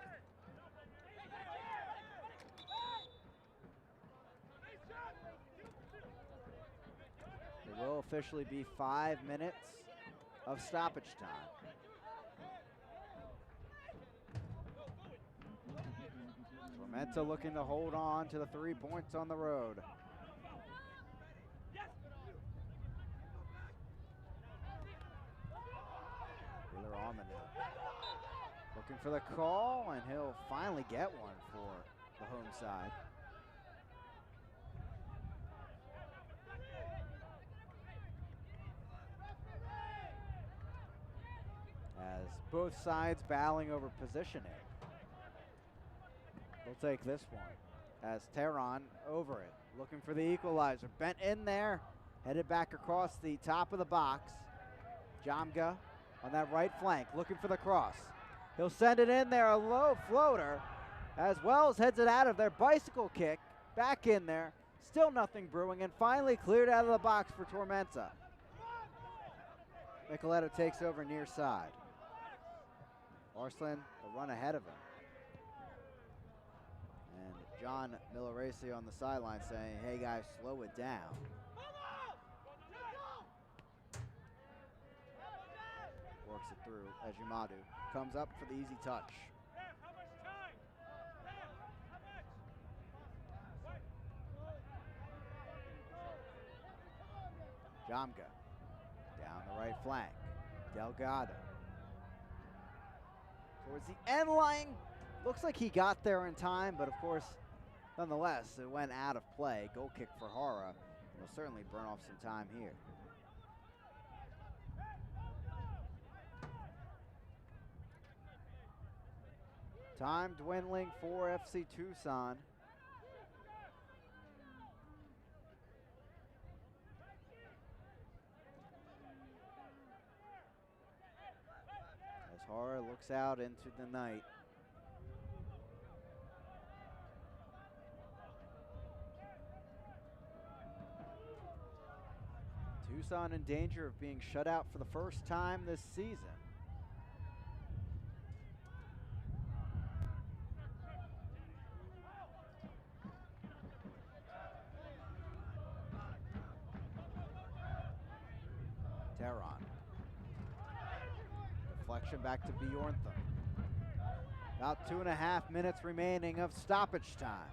It will officially be 5 minutes of stoppage time. Tormenta looking to hold on to the 3 points on the road. Wheeler Almond looking for the call, and he'll finally get one for the home side. As both sides battling over positioning. They'll take this one as Tehran over it, looking for the equalizer. Bent in there, headed back across the top of the box. Jamga on that right flank, looking for the cross. He'll send it in there, a low floater, as well as heads it out of there. Bicycle kick, back in there. Still nothing brewing, and finally cleared out of the box for Tormenta. Micheletto takes over near side. Arslan will run ahead of him. And John Milaresi on the sideline saying, hey guys, slow it down. Works it through. Ejimadu comes up for the easy touch. Jamga down the right flank. Delgado towards the end line. Looks like he got there in time, but of course, nonetheless, it went out of play. Goal kick for Hara. Will certainly burn off some time here. Time dwindling for FC Tucson. As Hara looks out into the night. Tucson in danger of being shut out for the first time this season. Tehran. Deflection back to Bjorn Thunde. About 2.5 minutes remaining of stoppage time.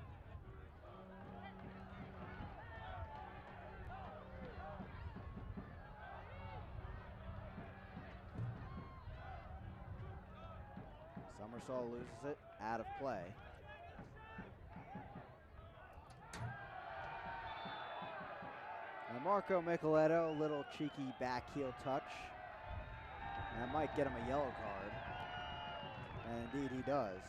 Somersault loses it, out of play. And Marco Micheletto, a little cheeky back heel touch. And that might get him a yellow card. And indeed he does.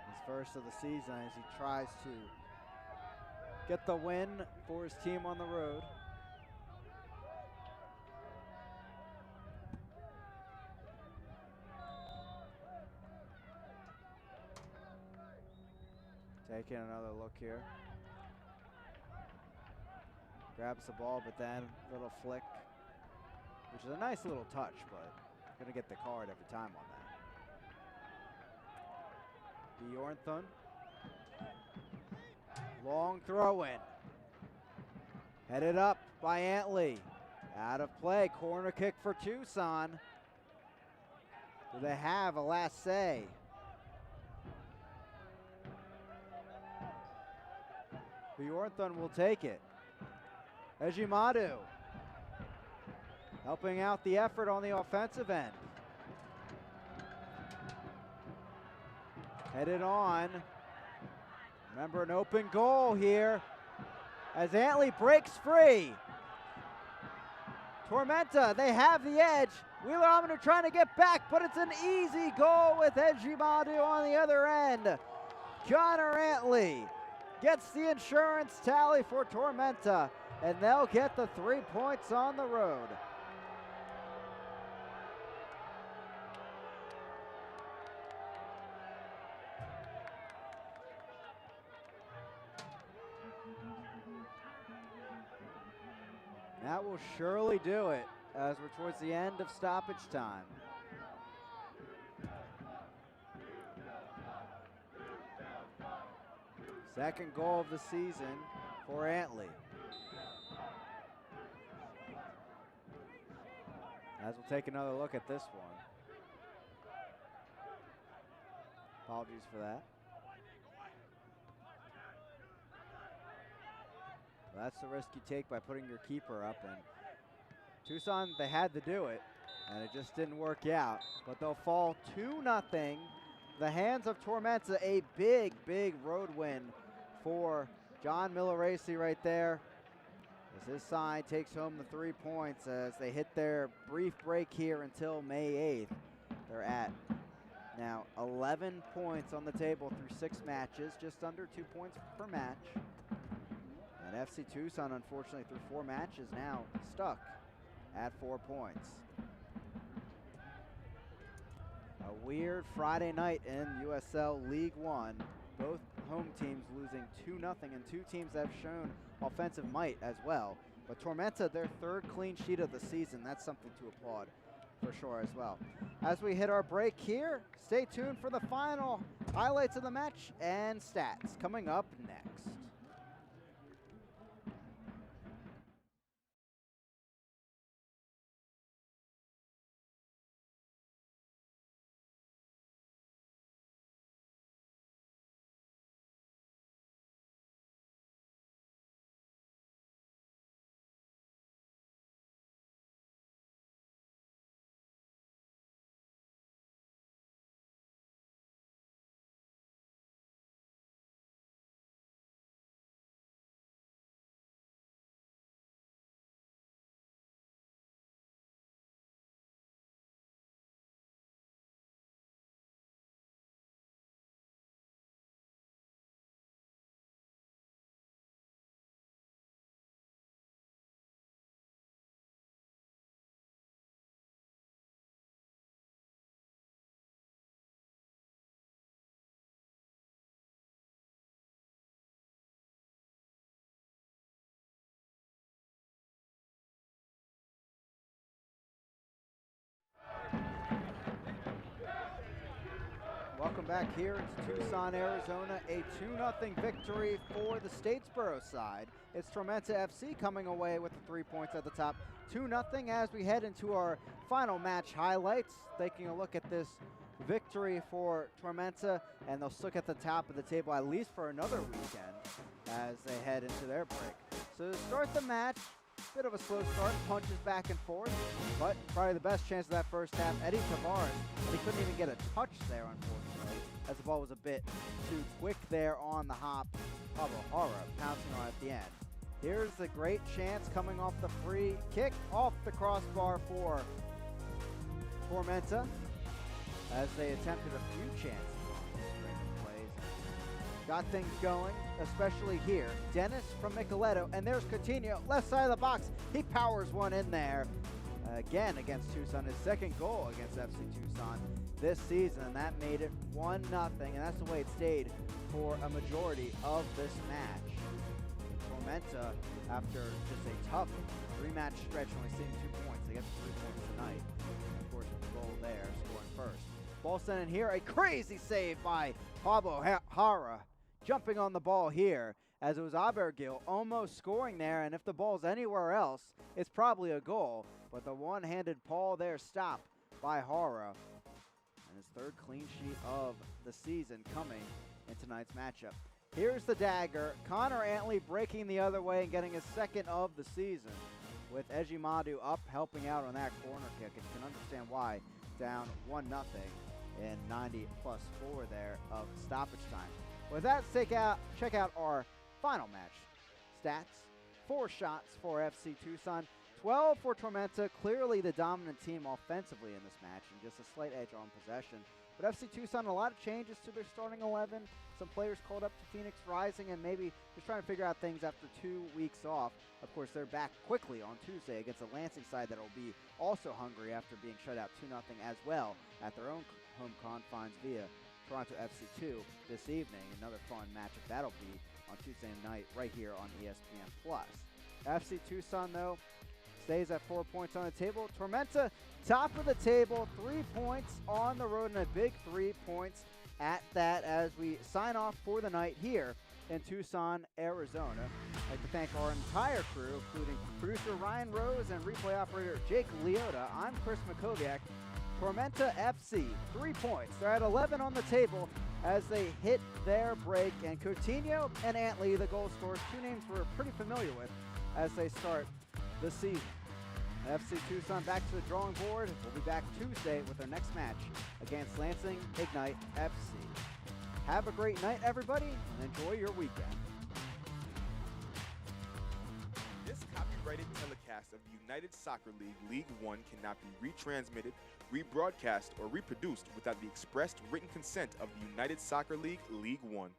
His first of the season as he tries to get the win for his team on the road. Taking another look here. Grabs the ball, but then little flick, which is a nice little touch, but gonna get the card every time on that. Bjorn Thunde. Long throw in. Headed up by Antley. Out of play. Corner kick for Tucson. Do they have a last say? Bjorn Thunde will take it. Ejimadu helping out the effort on the offensive end. Headed on. Remember, an open goal here as Antley breaks free. Tormenta, they have the edge. Wheeler Almond trying to get back, but it's an easy goal with Ejimadu on the other end. Connor Antley gets the insurance tally for Tormenta, and they'll get the 3 points on the road. That will surely do it as we're towards the end of stoppage time. Second goal of the season for Antley. As we'll take another look at this one. Apologies for that. Well, that's the risk you take by putting your keeper up. And Tucson, they had to do it, and it just didn't work out. But they'll fall 2-0. The hands of Tormenta, a big, big road win for John Milleracey right there. As his side takes home the 3 points as they hit their brief break here until May 8th. They're at now 11 points on the table through 6 matches, just under 2 points per match. And FC Tucson, unfortunately, through 4 matches now stuck at 4 points. A weird Friday night in USL League One. Both home teams losing 2-0, and 2 teams that have shown offensive might as well. But Tormenta, their 3rd clean sheet of the season. That's something to applaud for sure as well. As we hit our break here, stay tuned for the final highlights of the match and stats coming up next. Welcome back here into Tucson, Arizona. A 2-0 victory for the Statesboro side. It's Tormenta FC coming away with the 3 points at the top. 2-0 as we head into our final match highlights. Taking a look at this victory for Tormenta, and they'll look at the top of the table at least for another weekend as they head into their break. So to start the match, bit of a slow start, punches back and forth, but probably the best chance of that first half, Eddie Tavares, but he couldn't even get a touch there, unfortunately, as the ball was a bit too quick there on the hop. Pablo Hara pouncing on at the end. Here's the great chance coming off the free kick off the crossbar for Tormenta as they attempted a few chances on this string of plays. Got things going, especially here. Dennis from Micheletto, and there's Coutinho, left side of the box. He powers one in there. Again against Tucson, his 2nd goal against FC Tucson this season, and that made it 1-0, and that's the way it stayed for a majority of this match. Tormenta, after just a tough 3-match stretch, only seeing 2 points. They get the 3 points tonight. Of course, with the goal there, scoring first. Ball sent in here, a crazy save by Pablo Hara, jumping on the ball here, as it was Abergil almost scoring there, and if the ball's anywhere else, it's probably a goal. But the one-handed paw there stopped by Hara, and his 3rd clean sheet of the season coming in tonight's matchup. Here's the dagger. Connor Antley breaking the other way and getting his 2nd of the season, with Ejimadu up helping out on that corner kick. And you can understand why, down 1-0 in 90+4 there of stoppage time. With that, check out our final match stats. 4 shots for FC Tucson, 12 for Tormenta, clearly the dominant team offensively in this match, and just a slight edge on possession. But FC Tucson, a lot of changes to their starting 11. Some players called up to Phoenix Rising, and maybe just trying to figure out things after 2 weeks off. Of course, they're back quickly on Tuesday against a Lansing side that will be also hungry after being shut out 2-0 as well at their own home confines via Toronto FC2 this evening. Another fun matchup that'll be on Tuesday night right here on ESPN+. FC Tucson, though, stays at 4 points on the table. Tormenta, top of the table, 3 points on the road, and a big 3 points at that as we sign off for the night here in Tucson, Arizona. I'd like to thank our entire crew, including producer Ryan Rose and replay operator Jake Leota. I'm Chris Makoviak. Tormenta FC, 3 points. They're at 11 on the table as they hit their break. And Coutinho and Antley, the goal scorers, 2 names we're pretty familiar with as they start the season. FC Tucson back to the drawing board. We'll be back Tuesday with our next match against Lansing Ignite FC. Have a great night, everybody, and enjoy your weekend. This copyrighted telecast of the United Soccer League League One cannot be retransmitted, rebroadcast, or reproduced without the expressed written consent of the United Soccer League League One.